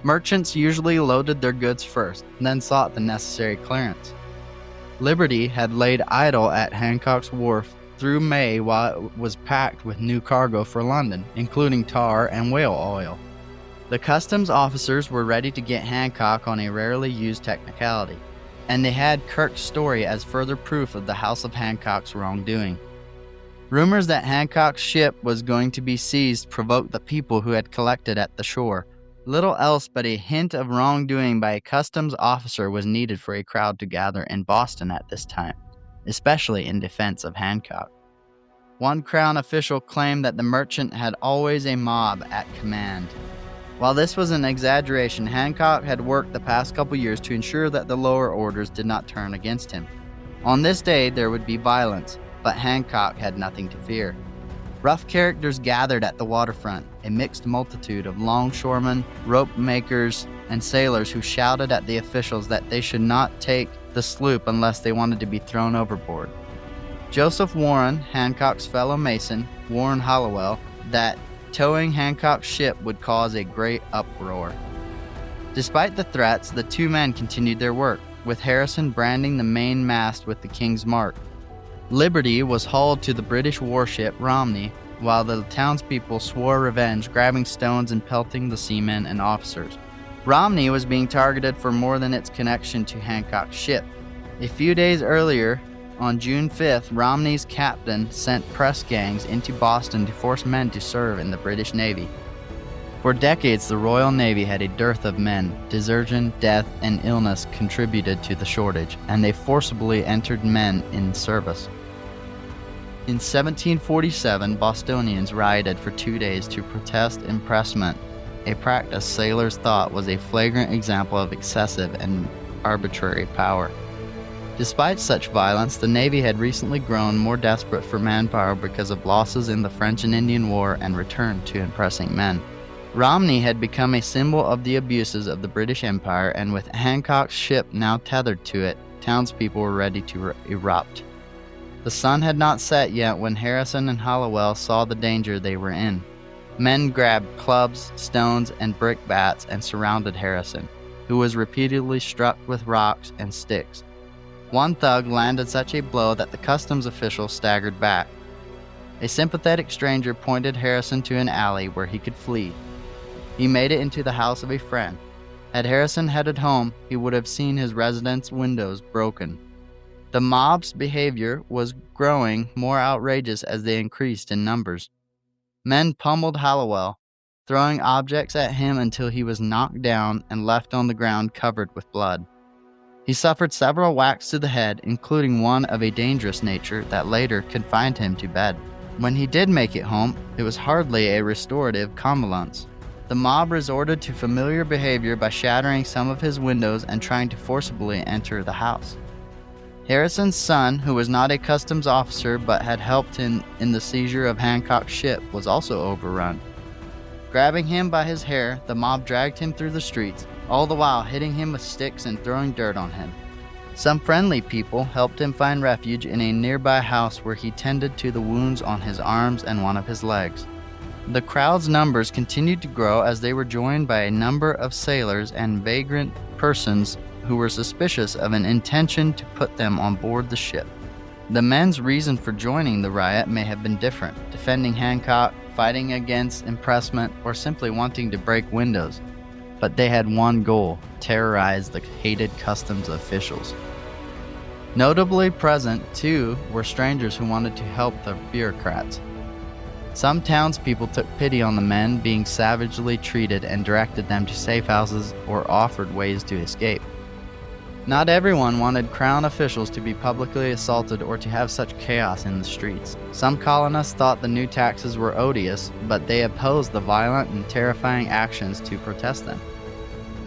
Merchants usually loaded their goods first, then sought the necessary clearance. Liberty had laid idle at Hancock's wharf through May while it was packed with new cargo for London, including tar and whale oil. The customs officers were ready to get Hancock on a rarely used technicality, and they had Kirk's story as further proof of the House of Hancock's wrongdoing. Rumors that Hancock's ship was going to be seized provoked the people who had collected at the shore. Little else but a hint of wrongdoing by a customs officer was needed for a crowd to gather in Boston at this time, especially in defense of Hancock. One Crown official claimed that the merchant had always a mob at command. While this was an exaggeration, Hancock had worked the past couple years to ensure that the lower orders did not turn against him. On this day, there would be violence, but Hancock had nothing to fear. Rough characters gathered at the waterfront, a mixed multitude of longshoremen, rope makers, and sailors who shouted at the officials that they should not take the sloop unless they wanted to be thrown overboard. Joseph Warren, Hancock's fellow mason, warned Hallowell that towing Hancock's ship would cause a great uproar. Despite the threats, the 2 men continued their work, with Harrison branding the main mast with the King's mark. Liberty was hauled to the British warship Romney, while the townspeople swore revenge, grabbing stones and pelting the seamen and officers. Romney was being targeted for more than its connection to Hancock's ship. A few days earlier, on June 5th, Romney's captain sent press gangs into Boston to force men to serve in the British Navy. For decades, the Royal Navy had a dearth of men. Desertion, death, and illness contributed to the shortage, and they forcibly entered men in service. In 1747, Bostonians rioted for 2 days to protest impressment, a practice sailors thought was a flagrant example of excessive and arbitrary power. Despite such violence, the Navy had recently grown more desperate for manpower because of losses in the French and Indian War and returned to impressing men. Romney had become a symbol of the abuses of the British Empire, and with Hancock's ship now tethered to it, townspeople were ready to erupt. The sun had not set yet when Harrison and Hallowell saw the danger they were in. Men grabbed clubs, stones, and brickbats and surrounded Harrison, who was repeatedly struck with rocks and sticks. One thug landed such a blow that the customs official staggered back. A sympathetic stranger pointed Harrison to an alley where he could flee. He made it into the house of a friend. Had Harrison headed home, he would have seen his residence windows broken. The mob's behavior was growing more outrageous as they increased in numbers. Men pummeled Hallowell, throwing objects at him until he was knocked down and left on the ground covered with blood. He suffered several whacks to the head, including one of a dangerous nature that later confined him to bed. When he did make it home, it was hardly a restorative convalescence. The mob resorted to familiar behavior by shattering some of his windows and trying to forcibly enter the house. Harrison's son, who was not a customs officer but had helped in the seizure of Hancock's ship, was also overrun. Grabbing him by his hair, the mob dragged him through the streets, all the while hitting him with sticks and throwing dirt on him. Some friendly people helped him find refuge in a nearby house where he tended to the wounds on his arms and one of his legs. The crowd's numbers continued to grow as they were joined by a number of sailors and vagrant persons who were suspicious of an intention to put them on board the ship. The men's reason for joining the riot may have been different, defending Hancock, fighting against impressment, or simply wanting to break windows. But they had one goal: terrorize the hated customs officials. Notably present, too, were strangers who wanted to help the bureaucrats. Some townspeople took pity on the men being savagely treated and directed them to safe houses or offered ways to escape. Not everyone wanted Crown officials to be publicly assaulted or to have such chaos in the streets. Some colonists thought the new taxes were odious, but they opposed the violent and terrifying actions to protest them.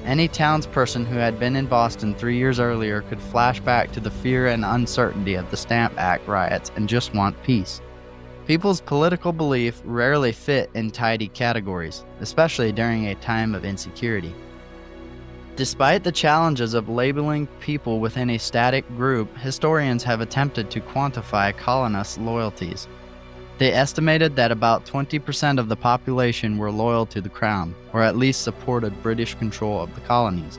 Any townsperson who had been in Boston 3 years earlier could flash back to the fear and uncertainty of the Stamp Act riots and just want peace. People's political belief rarely fit in tidy categories, especially during a time of insecurity. Despite the challenges of labeling people within a static group, historians have attempted to quantify colonists' loyalties. They estimated that about 20% of the population were loyal to the Crown, or at least supported British control of the colonies.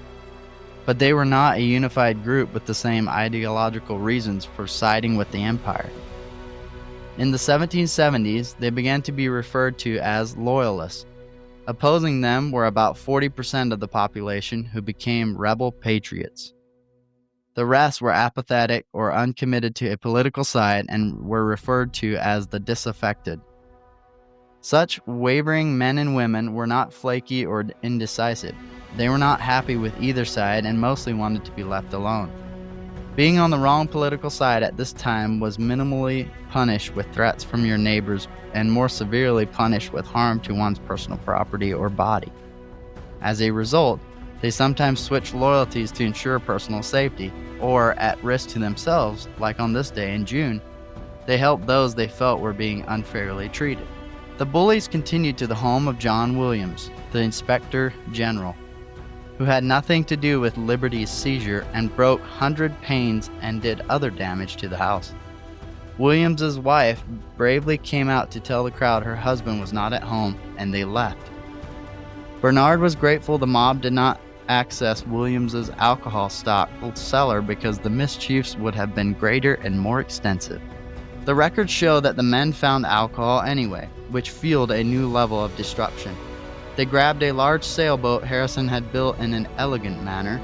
But they were not a unified group with the same ideological reasons for siding with the Empire. In the 1770s, they began to be referred to as Loyalists. Opposing them were about 40% of the population, who became rebel patriots. The rest were apathetic or uncommitted to a political side and were referred to as the disaffected. Such wavering men and women were not flaky or indecisive. They were not happy with either side and mostly wanted to be left alone. Being on the wrong political side at this time was minimally punished with threats from your neighbors and more severely punished with harm to one's personal property or body. As a result, they sometimes switched loyalties to ensure personal safety, or at risk to themselves, like on this day in June, they helped those they felt were being unfairly treated. The bullies continued to the home of John Williams, the Inspector General, who had nothing to do with Liberty's seizure and broke 100 panes and did other damage to the house. Williams's wife bravely came out to tell the crowd her husband was not at home, and they left. Bernard was grateful the mob did not access Williams's alcohol stock cellar because the mischiefs would have been greater and more extensive. The records show that the men found alcohol anyway, which fueled a new level of destruction. They grabbed a large sailboat Harrison had built in an elegant manner.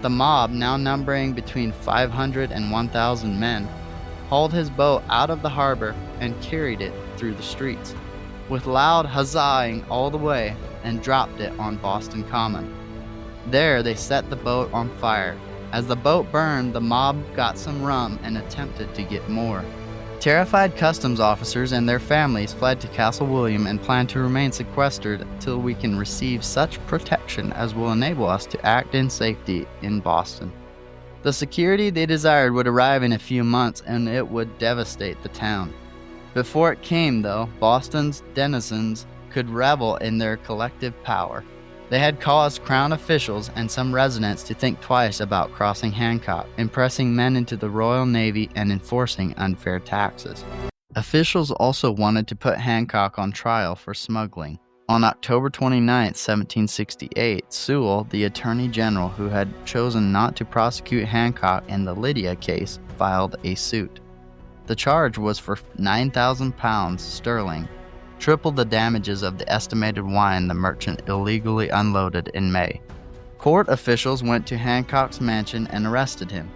The mob, now numbering between 500 and 1,000 men, hauled his boat out of the harbor and carried it through the streets, with loud huzzahing all the way, and dropped it on Boston Common. There they set the boat on fire. As the boat burned, the mob got some rum and attempted to get more. Terrified customs officers and their families fled to Castle William and planned to remain sequestered until we can receive such protection as will enable us to act in safety in Boston. The security they desired would arrive in a few months, and it would devastate the town. Before it came, though, Boston's denizens could revel in their collective power. They had caused Crown officials and some residents to think twice about crossing Hancock, impressing men into the Royal Navy, and enforcing unfair taxes. Officials also wanted to put Hancock on trial for smuggling. On October 29, 1768, Sewell, the Attorney General who had chosen not to prosecute Hancock in the Lydia case, filed a suit. The charge was for £9,000 sterling, triple the damages of the estimated wine the merchant illegally unloaded in May. Court officials went to Hancock's mansion and arrested him.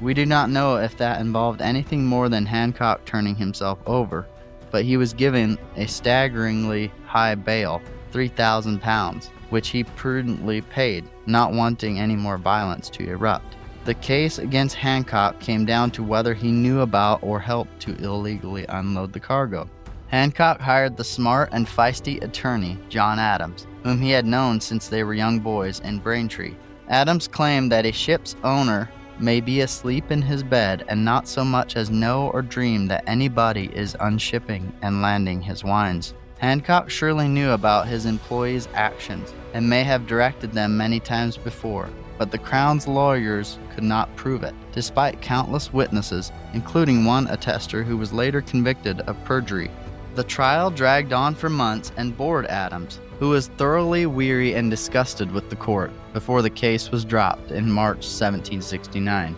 We do not know if that involved anything more than Hancock turning himself over, but he was given a staggeringly high bail, £3,000, which he prudently paid, not wanting any more violence to erupt. The case against Hancock came down to whether he knew about or helped to illegally unload the cargo. Hancock hired the smart and feisty attorney, John Adams, whom he had known since they were young boys in Braintree. Adams claimed that a ship's owner may be asleep in his bed and not so much as know or dream that anybody is unshipping and landing his wines. Hancock surely knew about his employees' actions and may have directed them many times before, but the Crown's lawyers could not prove it, despite countless witnesses, including one attester who was later convicted of perjury. The trial dragged on for months and bored Adams, who was thoroughly weary and disgusted with the court, before the case was dropped in March 1769.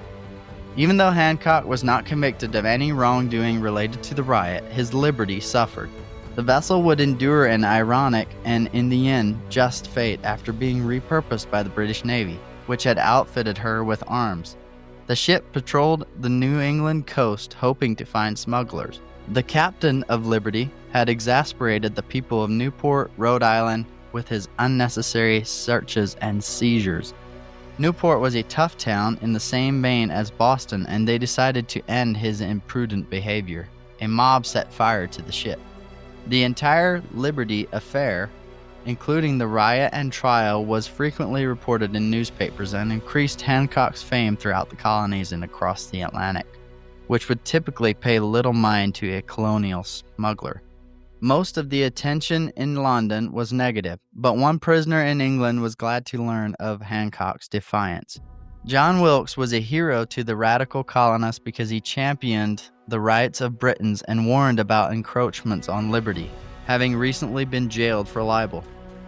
Even though Hancock was not convicted of any wrongdoing related to the riot, his liberty suffered. The vessel would endure an ironic and, in the end, just fate after being repurposed by the British Navy, which had outfitted her with arms. The ship patrolled the New England coast hoping to find smugglers. The captain of Liberty had exasperated the people of Newport, Rhode Island, with his unnecessary searches and seizures. Newport was a tough town in the same vein as Boston, and they decided to end his imprudent behavior. A mob set fire to the ship. The entire Liberty affair, including the riot and trial, was frequently reported in newspapers and increased Hancock's fame throughout the colonies and across the Atlantic, which would typically pay little mind to a colonial smuggler. Most of the attention in London was negative, but one prisoner in England was glad to learn of Hancock's defiance. John Wilkes was a hero to the radical colonists because he championed the rights of Britons and warned about encroachments on liberty, having recently been jailed for libel.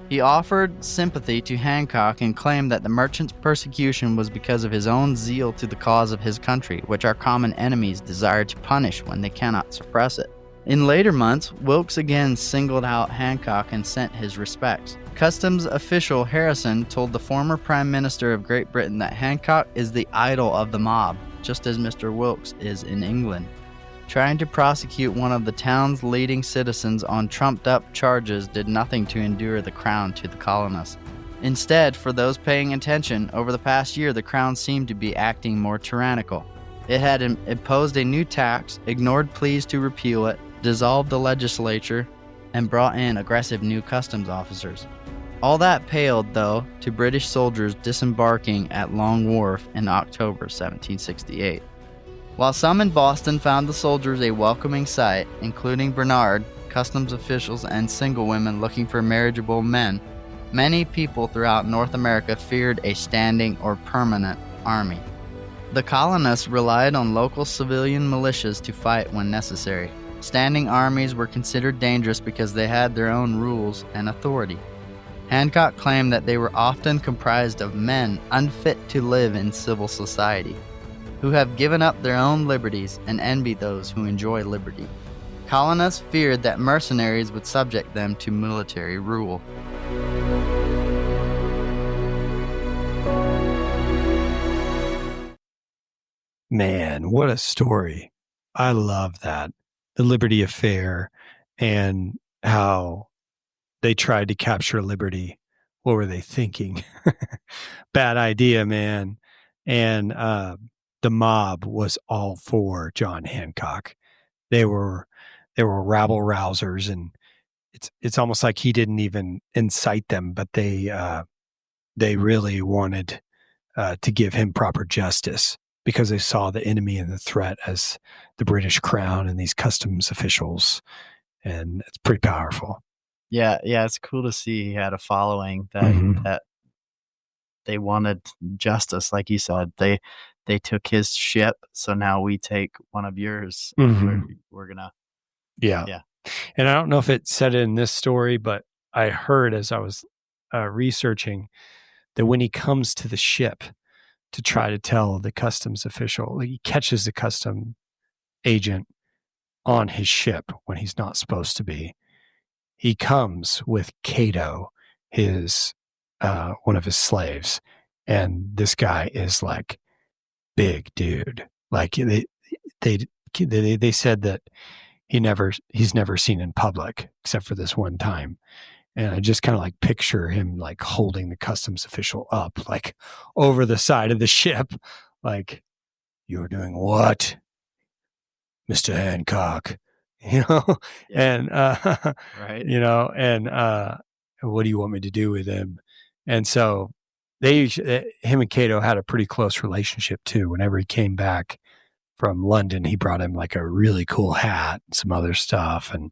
He offered sympathy to Hancock and claimed that the merchant's persecution was because of his own zeal to the cause of his country, which our common enemies desire to punish when they cannot suppress it. In later months, Wilkes again singled out Hancock and sent his respects. Customs official Harrison told the former Prime Minister of Great Britain that Hancock is the idol of the mob, just as Mr. Wilkes is in England. Trying to prosecute one of the town's leading citizens on trumped-up charges did nothing to endear the Crown to the colonists. Instead, for those paying attention, over the past year the Crown seemed to be acting more tyrannical. It had imposed a new tax, ignored pleas to repeal it, dissolved the legislature, and brought in aggressive new customs officers. All that paled, though, to British soldiers disembarking at Long Wharf in October 1768. While some in Boston found the soldiers a welcoming sight, including Bernard, customs officials, and single women looking for marriageable men, many people throughout North America feared a standing or permanent army. The colonists relied on local civilian militias to fight when necessary. Standing armies were considered dangerous because they had their own rules and authority. Hancock claimed that they were often comprised of men unfit to live in civil society, who have given up their own liberties and envy those who enjoy liberty. Colonists feared that mercenaries would subject them to military rule. Man, what a story. I love that. The Liberty Affair and how they tried to capture liberty. What were they thinking? Bad idea, man. And the mob was all for John Hancock. They were rabble rousers, and it's almost like he didn't even incite them, but they really wanted to give him proper justice because they saw the enemy and the threat as the British Crown and these customs officials, and it's pretty powerful. Yeah, it's cool to see he had a following that they wanted justice, like you said. They took his ship, so now we take one of yours. We're gonna. Yeah. And I don't know if it said it in this story, but I heard as I was researching that when he comes to the ship to try to tell the customs official, he catches the custom agent on his ship when he's not supposed to be. He comes with Cato, his one of his slaves, and this guy is like big dude. Like they said that he's never seen in public except for this one time. And I just kind of like picture him like holding the customs official up, like over the side of the ship, like, "You're doing what, Mr. Hancock?" And right. and what do you want me to do with him? And so him and Cato had a pretty close relationship too. Whenever he came back from London, he brought him like a really cool hat and some other stuff. And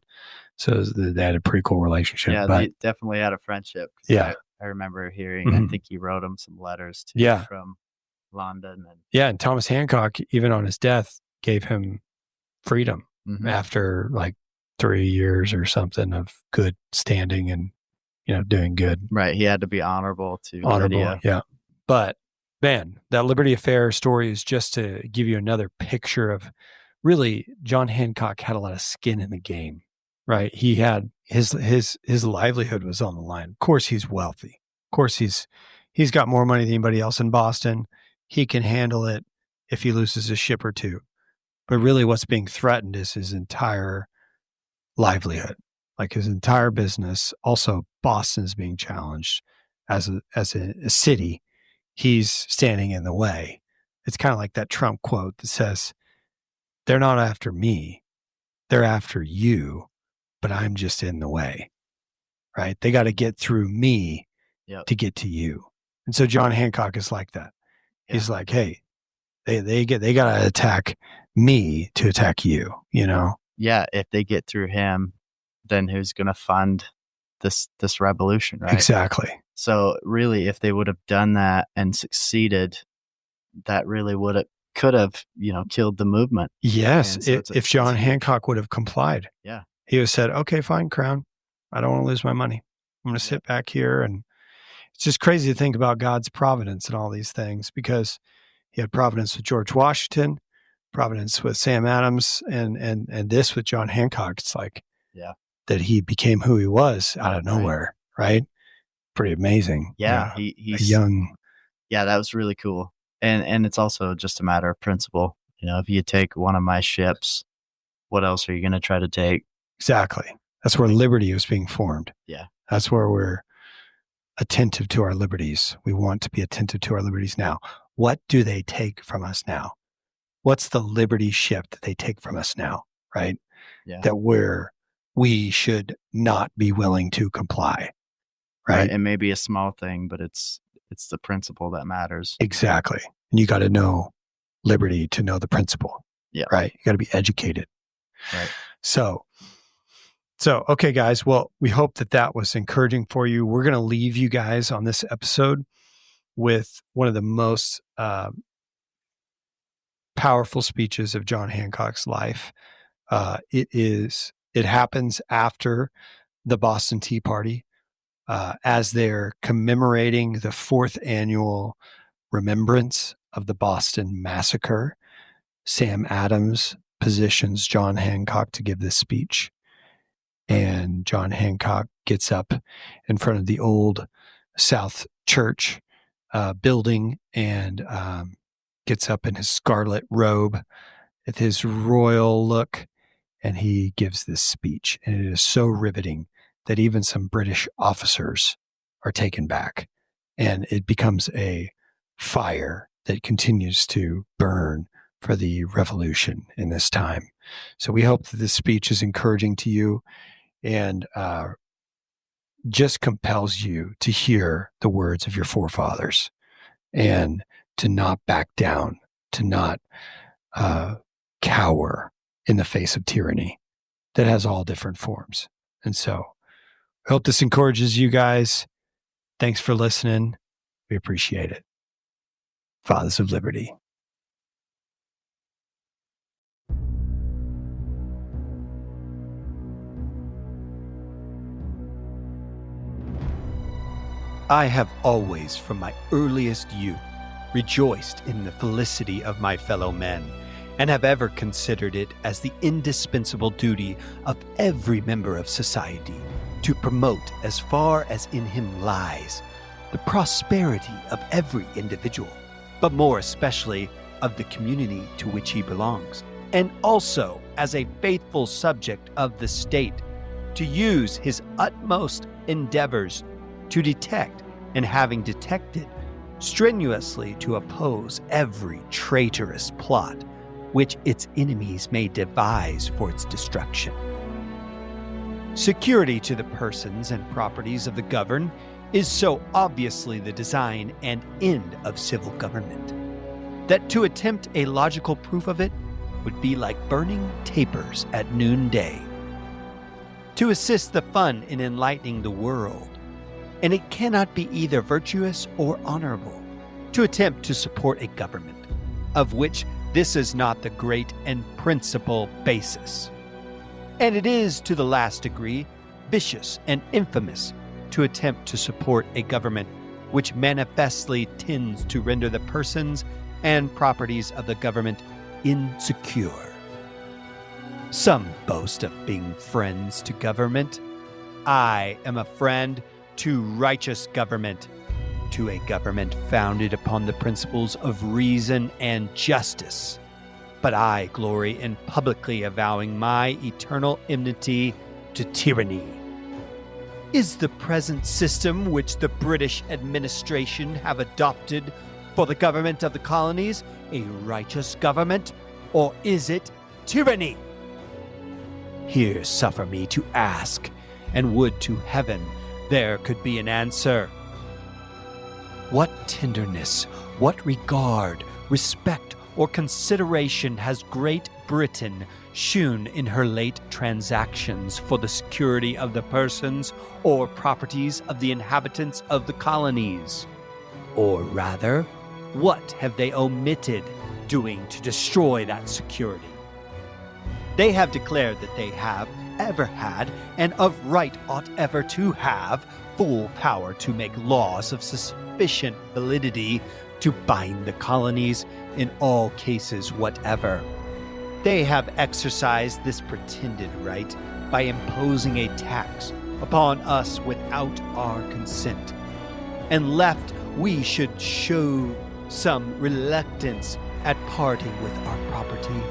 so they had a pretty cool relationship. Yeah, but they definitely had a friendship. Yeah. I remember hearing, I think he wrote him some letters too Yeah. from London. And and Thomas Hancock, even on his death, gave him freedom Mhm. after like 3 years or something of good standing and, doing good. Right. He had to be honorable to Honorable. Lydia. Yeah. But man, that Liberty Affair story is just to give you another picture of really John Hancock had a lot of skin in the game, right? He had his livelihood was on the line. Of course, he's wealthy. Of course, he's got more money than anybody else in Boston. He can handle it if he loses a ship or two. But really what's being threatened is his entire livelihood, like his entire business. Also, Boston's being challenged as a city. He's standing in the way. It's kind of like that Trump quote that says, "They're not after me, they're after you, but I'm just in the way," right? They got to get through me to get to you. And so John Hancock is like that. He's like, hey, they got to attack me to attack you, Yeah, if they get through him, then who's going to fund this revolution, right? Exactly. So really, if they would have done that and succeeded, that really could have killed the movement. Yes, So if John Hancock would have complied. Yeah. He would have said, okay, fine, Crown. I don't want to lose my money. I'm going to sit back here. And it's just crazy to think about God's providence and all these things, because he had providence with George Washington, providence with Sam Adams, and this with John Hancock. It's like that he became who he was out of nowhere, right? Pretty amazing. Yeah, he's young. Yeah, that was really cool. And it's also just a matter of principle. If you take one of my ships, what else are you going to try to take? Exactly. That's where liberty was being formed. Yeah. That's where we're attentive to our liberties. We want to be attentive to our liberties now. What do they take from us now? What's the liberty ship that they take from us now, right? Yeah. That we should not be willing to comply, right? It may be a small thing, but it's the principle that matters. Exactly. And you got to know liberty to know the principle. Yeah. Right. You got to be educated. Right. So, okay, guys. Well, we hope that was encouraging for you. We're going to leave you guys on this episode with one of the most powerful speeches of John Hancock's life. It happens after the Boston Tea Party, as they're commemorating the 4th annual remembrance of the Boston Massacre. Sam Adams positions John Hancock to give this speech. And John Hancock gets up in front of the old South Church building and gets up in his scarlet robe with his royal look, and he gives this speech. And it is so riveting that even some British officers are taken back, and it becomes a fire that continues to burn for the revolution in this time. So we hope that this speech is encouraging to you and just compels you to hear the words of your forefathers and to not back down, to not cower in the face of tyranny that has all different forms. And so I hope this encourages you guys. Thanks for listening. We appreciate it. Fathers of Liberty. I have always, from my earliest youth, rejoiced in the felicity of my fellow men, and have ever considered it as the indispensable duty of every member of society to promote, as far as in him lies, the prosperity of every individual, but more especially of the community to which he belongs, and also as a faithful subject of the state, to use his utmost endeavors to detect, and having detected, strenuously to oppose every traitorous plot which its enemies may devise for its destruction. Security to the persons and properties of the governed is so obviously the design and end of civil government that to attempt a logical proof of it would be like burning tapers at noonday. To assist the fun in enlightening the world, and it cannot be either virtuous or honorable to attempt to support a government, of which this is not the great and principal basis. And it is to the last degree vicious and infamous to attempt to support a government which manifestly tends to render the persons and properties of the government insecure. Some boast of being friends to government. I am a friend to righteous government, to a government founded upon the principles of reason and justice. But I glory in publicly avowing my eternal enmity to tyranny. Is the present system which the British administration have adopted for the government of the colonies a righteous government, or is it tyranny? Here suffer me to ask, and would to heaven there could be an answer. What tenderness, what regard, respect, or consideration has Great Britain shewn in her late transactions for the security of the persons or properties of the inhabitants of the colonies? Or rather, what have they omitted doing to destroy that security? They have declared that they have ever had, and of right ought ever to have, full power to make laws of sufficient validity to bind the colonies in all cases whatever. They have exercised this pretended right by imposing a tax upon us without our consent, and left we should show some reluctance at parting with our property.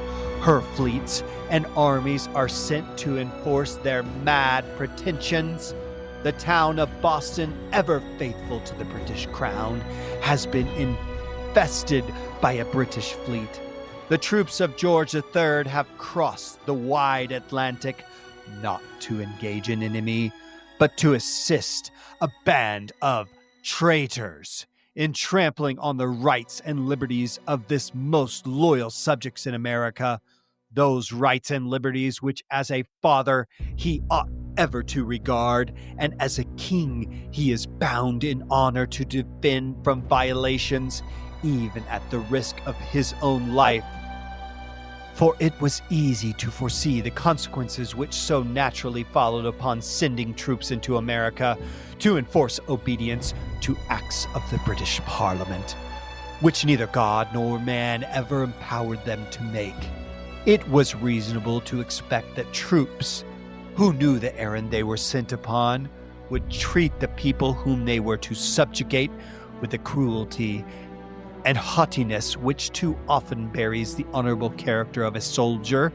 Her fleets and armies are sent to enforce their mad pretensions. The town of Boston, ever faithful to the British crown, has been infested by a British fleet. The troops of George III have crossed the wide Atlantic, not to engage an enemy, but to assist a band of traitors in trampling on the rights and liberties of this most loyal subjects in America, those rights and liberties which as a father he ought ever to regard, and as a king he is bound in honor to defend from violations, even at the risk of his own life. For it was easy to foresee the consequences which so naturally followed upon sending troops into America to enforce obedience to acts of the British Parliament, which neither God nor man ever empowered them to make. It was reasonable to expect that troops, who knew the errand they were sent upon, would treat the people whom they were to subjugate with the cruelty and haughtiness which too often buries the honorable character of a soldier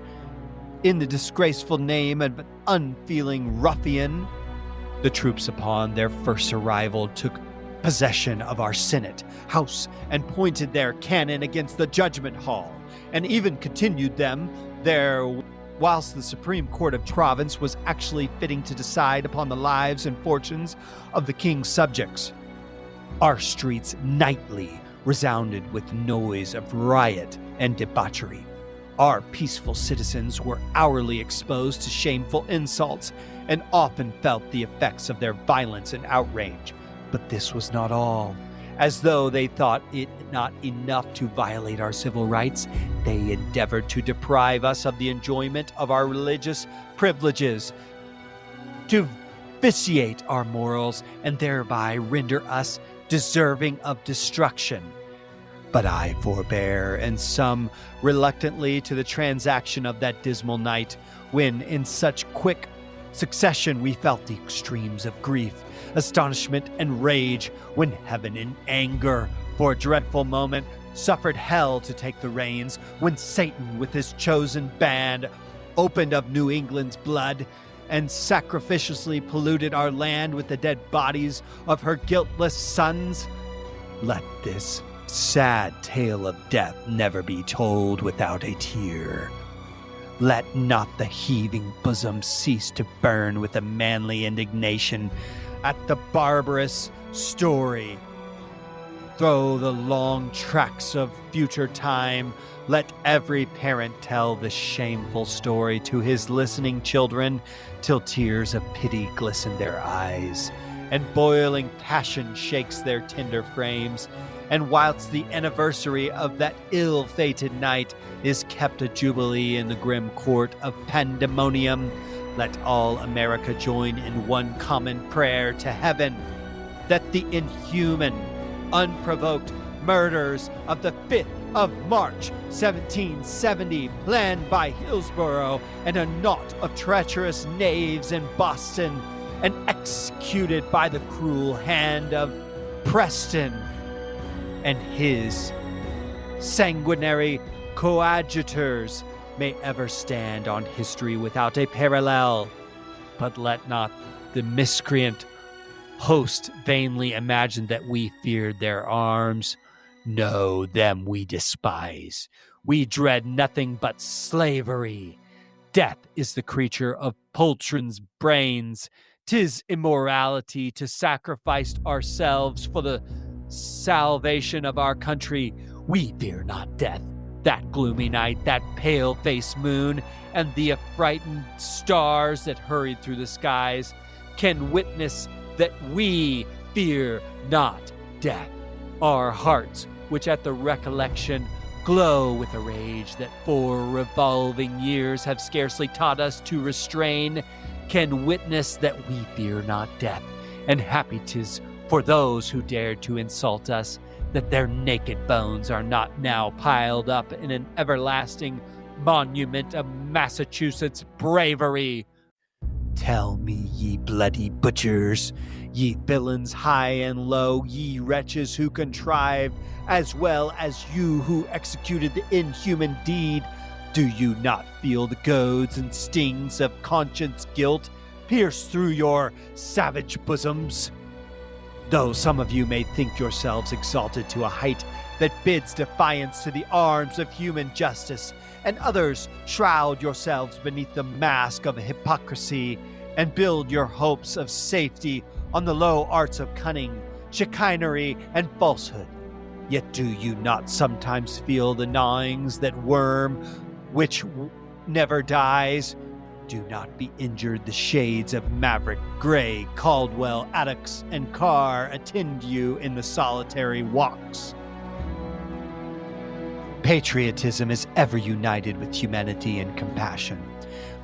in the disgraceful name of an unfeeling ruffian. The troops upon their first arrival took possession of our Senate House and pointed their cannon against the Judgment Hall, and even continued them there whilst the Supreme Court of Province was actually fitting to decide upon the lives and fortunes of the king's subjects. Our streets nightly resounded with noise of riot and debauchery. Our peaceful citizens were hourly exposed to shameful insults and often felt the effects of their violence and outrage. But this was not all. As though they thought it not enough to violate our civil rights, they endeavored to deprive us of the enjoyment of our religious privileges, to vitiate our morals, and thereby render us deserving of destruction. But I forbear, and some reluctantly, to the transaction of that dismal night, when in such quick succession we felt the extremes of grief, astonishment, and rage, when heaven in anger for a dreadful moment suffered hell to take the reins, when Satan with his chosen band opened of New England's blood and sacrificiously polluted our land with the dead bodies of her guiltless sons. Let this sad tale of death never be told without a tear. Let not the heaving bosom cease to burn with a manly indignation at the barbarous story. Through the long tracks of future time, let every parent tell the shameful story to his listening children till tears of pity glisten their eyes, and boiling passion shakes their tender frames. And whilst the anniversary of that ill-fated night is kept a jubilee in the grim court of pandemonium, let all America join in one common prayer to heaven, that the inhuman, unprovoked murders of the 5th of March, 1770, planned by Hillsborough and a knot of treacherous knaves in Boston, and executed by the cruel hand of Preston and his sanguinary coadjutors, may ever stand on history without a parallel. But let not the miscreant host vainly imagine that we feared their arms. No, them we despise. We dread nothing but slavery. Death is the creature of poltron's brains. 'Tis immorality to sacrifice ourselves for the salvation of our country. We fear not death. That gloomy night, that pale-faced moon, and the affrighted stars that hurried through the skies can witness that we fear not death. Our hearts, which at the recollection glow with a rage that 4 revolving years have scarcely taught us to restrain, can witness that we fear not death. And happy 'tis for those who dared to insult us, that their naked bones are not now piled up in an everlasting monument of Massachusetts bravery. Tell me, ye bloody butchers, ye villains high and low, ye wretches who contrived, as well as you who executed the inhuman deed, do you not feel the goads and stings of conscience guilt pierce through your savage bosoms? Though some of you may think yourselves exalted to a height that bids defiance to the arms of human justice, and others shroud yourselves beneath the mask of hypocrisy and build your hopes of safety on the low arts of cunning, chicanery, and falsehood, yet do you not sometimes feel the gnawings that worm which never dies? Do not be injured. The shades of Maverick, Gray, Caldwell, Attucks, and Carr attend you in the solitary walks. Patriotism is ever united with humanity and compassion.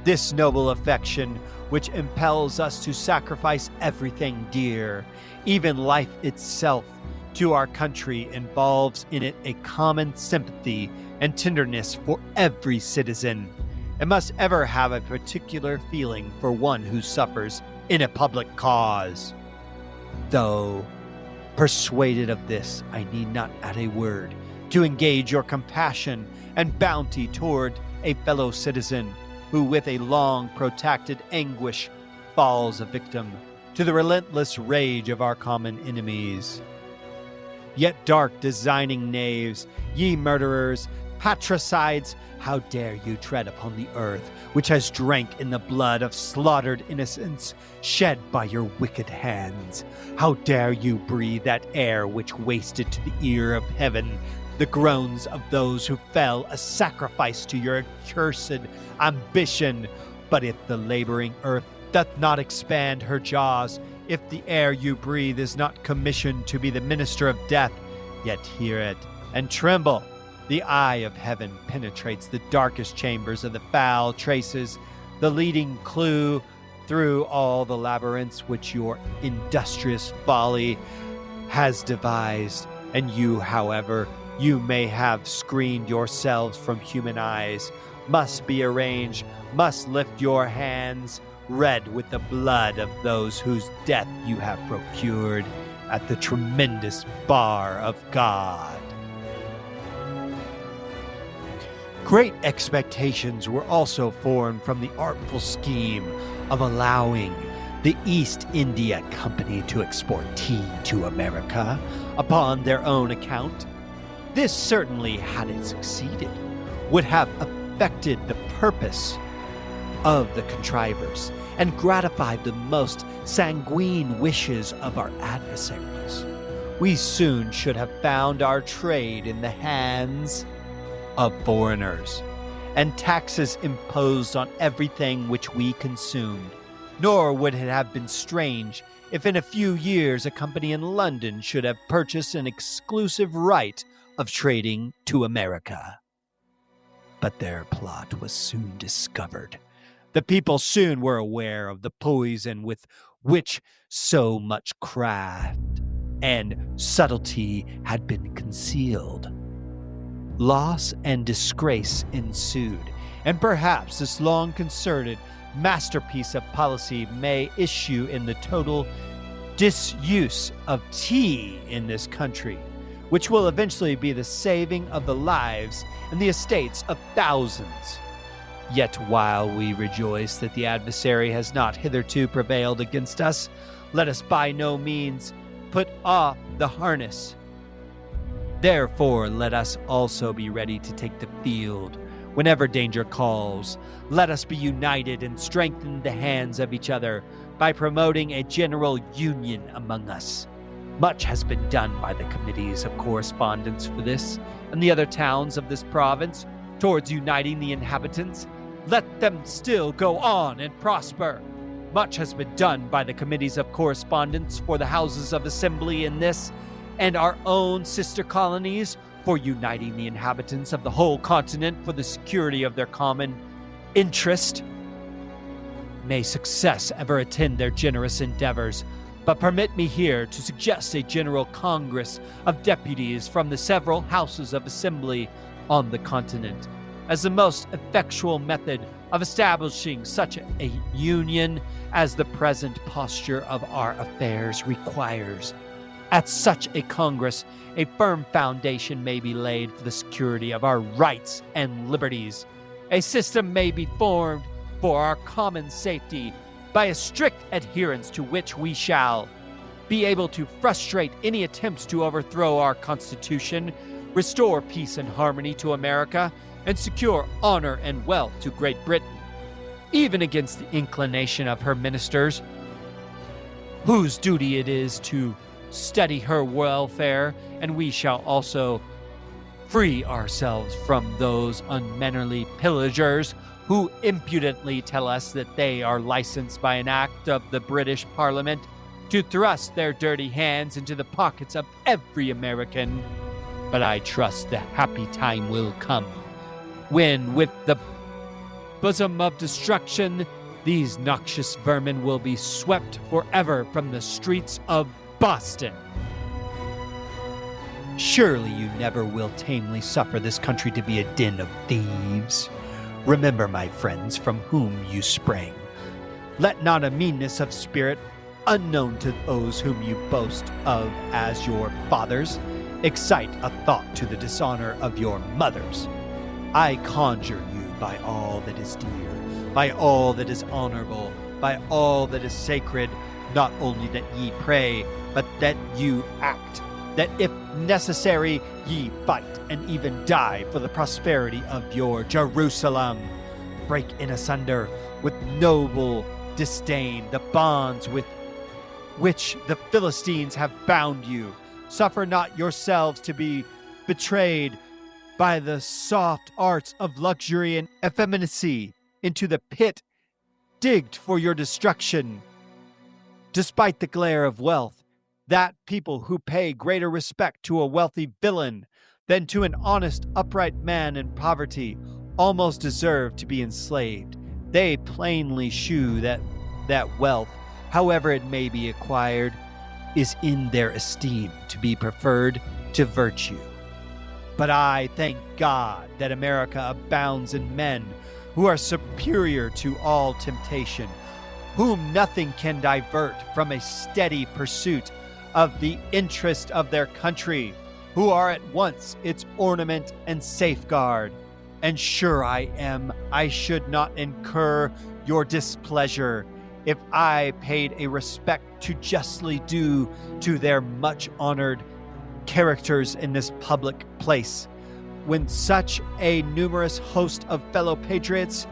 This noble affection, which impels us to sacrifice everything dear, even life itself, to our country, involves in it a common sympathy and tenderness for every citizen. It must ever have a particular feeling for one who suffers in a public cause. Though persuaded of this, I need not add a word to engage your compassion and bounty toward a fellow citizen who with a long protracted anguish falls a victim to the relentless rage of our common enemies. Yet dark designing knaves, ye murderers, patricides, how dare you tread upon the earth which has drank in the blood of slaughtered innocents shed by your wicked hands? How dare you breathe that air which wasted to the ear of heaven the groans of those who fell a sacrifice to your accursed ambition? But if the laboring earth doth not expand her jaws, if the air you breathe is not commissioned to be the minister of death, yet hear it and tremble. The eye of heaven penetrates the darkest chambers of the foul traces, the leading clue through all the labyrinths which your industrious folly has devised. And you, however you may have screened yourselves from human eyes, must be arranged, must lift your hands, red with the blood of those whose death you have procured at the tremendous bar of God. Great expectations were also formed from the artful scheme of allowing the East India Company to export tea to America upon their own account. This certainly, had it succeeded, would have effected the purpose of the contrivers and gratified the most sanguine wishes of our adversaries, we soon should have found our trade in the hands of foreigners, and taxes imposed on everything which we consumed. Nor would it have been strange if in a few years a company in London should have purchased an exclusive right of trading to America. But their plot was soon discovered. The people soon were aware of the poison with which so much craft and subtlety had been concealed. Loss and disgrace ensued, and perhaps this long concerted masterpiece of policy may issue in the total disuse of tea in this country, which will eventually be the saving of the lives and the estates of thousands. Yet while we rejoice that the adversary has not hitherto prevailed against us, let us by no means put off the harness. Therefore, let us also be ready to take the field whenever danger calls. Let us be united and strengthen the hands of each other by promoting a general union among us. Much has been done by the committees of correspondence for this and the other towns of this province towards uniting the inhabitants. Let them still go on and prosper. Much has been done by the committees of correspondence for the houses of assembly in this and our own sister colonies for uniting the inhabitants of the whole continent for the security of their common interest. May success ever attend their generous endeavors, but permit me here to suggest a general congress of deputies from the several houses of assembly on the continent as the most effectual method of establishing such a union as the present posture of our affairs requires. At such a Congress, a firm foundation may be laid for the security of our rights and liberties. A system may be formed for our common safety, by a strict adherence to which we shall be able to frustrate any attempts to overthrow our Constitution, restore peace and harmony to America, and secure honor and wealth to Great Britain, even against the inclination of her ministers, whose duty it is to study her welfare, and we shall also free ourselves from those unmannerly pillagers who impudently tell us that they are licensed by an act of the British Parliament to thrust their dirty hands into the pockets of every American. But I trust the happy time will come when, with the bosom of destruction, these noxious vermin will be swept forever from the streets of Boston. Surely you never will tamely suffer this country to be a den of thieves. Remember, my friends, from whom you sprang. Let not a meanness of spirit, unknown to those whom you boast of as your fathers, excite a thought to the dishonor of your mothers. I conjure you by all that is dear, by all that is honorable, by all that is sacred, not only that ye pray, but that you act, that if necessary ye fight and even die for the prosperity of your Jerusalem. Break in asunder with noble disdain the bonds with which the Philistines have bound you. Suffer not yourselves to be betrayed by the soft arts of luxury and effeminacy into the pit digged for your destruction. Despite the glare of wealth, that people who pay greater respect to a wealthy villain than to an honest, upright man in poverty almost deserve to be enslaved. They plainly shew that wealth, however it may be acquired, is in their esteem to be preferred to virtue. But I thank God that America abounds in men who are superior to all temptation, whom nothing can divert from a steady pursuit of the interest of their country, who are at once its ornament and safeguard. And sure I am, I should not incur your displeasure if I paid a respect too justly due to their much honored characters in this public place, when such a numerous host of fellow patriots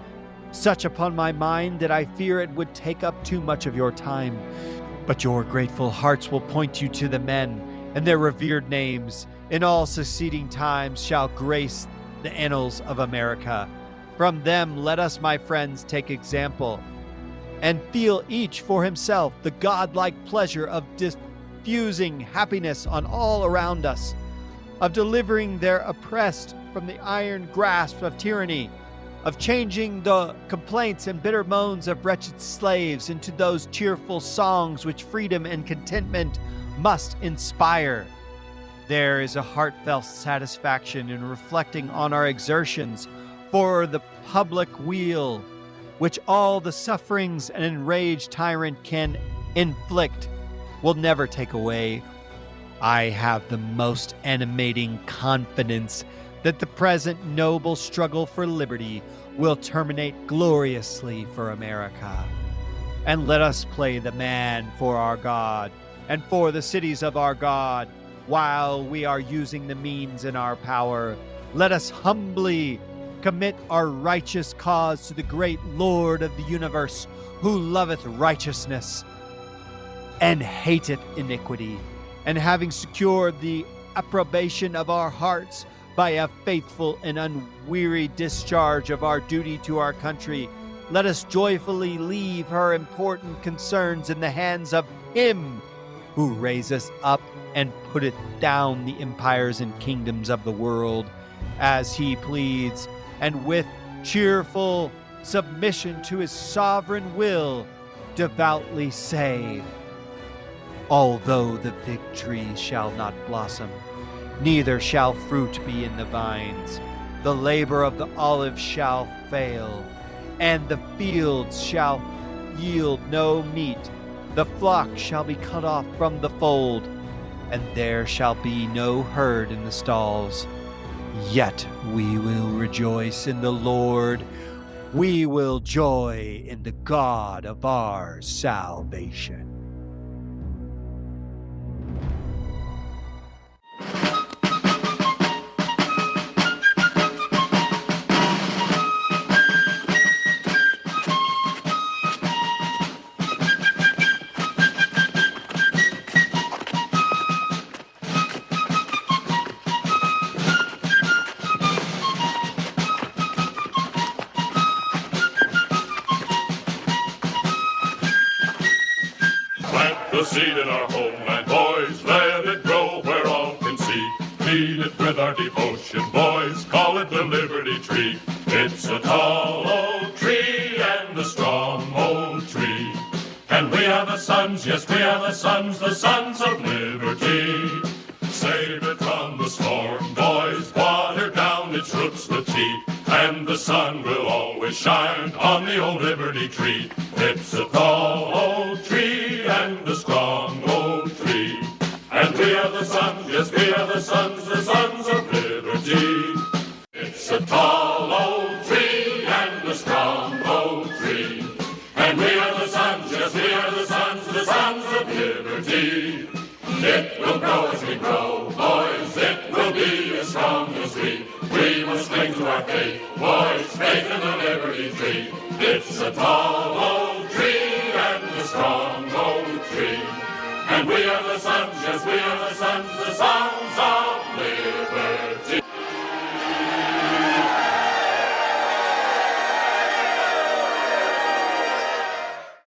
such upon my mind that I fear it would take up too much of your time. But your grateful hearts will point you to the men, and their revered names in all succeeding times shall grace the annals of America. From them let us, my friends, take example, and feel each for himself the godlike pleasure of diffusing happiness on all around us, of delivering their oppressed from the iron grasp of tyranny, of changing the complaints and bitter moans of wretched slaves into those cheerful songs which freedom and contentment must inspire. There is a heartfelt satisfaction in reflecting on our exertions for the public weal, which all the sufferings an enraged tyrant can inflict will never take away. I have the most animating confidence that the present noble struggle for liberty will terminate gloriously for America. And let us play the man for our God and for the cities of our God. While we are using the means in our power, let us humbly commit our righteous cause to the great Lord of the universe, who loveth righteousness and hateth iniquity. And having secured the approbation of our hearts by a faithful and unwearied discharge of our duty to our country, let us joyfully leave her important concerns in the hands of Him who raiseth up and putteth down the empires and kingdoms of the world as He pleads, and with cheerful submission to His sovereign will devoutly say, although the fig tree shall not blossom, neither shall fruit be in the vines, the labor of the olive shall fail, and the fields shall yield no meat, the flock shall be cut off from the fold, and there shall be no herd in the stalls. Yet we will rejoice in the Lord, we will joy in the God of our salvation. The seed in our homeland, boys, let it grow where all can see. Feed it with our devotion, boys, call it the Liberty Tree. It's a tall old tree and a strong old tree. And we are the sons, yes, we are the sons of liberty. Save it from the storm, boys, water down its roots with tea. And the sun will always shine on the old Liberty Tree. It's a tall old tree and a strong old tree. And we are the sons, yes, we are the sons of liberty. It's a tall old tree and a strong old tree. And we are the sons, yes, we are the sons of liberty. It will grow as we grow, boys, it will be as strong as we. We must cling to our faith, boys, faith in the Liberty Tree. It's a tall old tree and a strong old tree. And we are the sons, yes, we are the sons of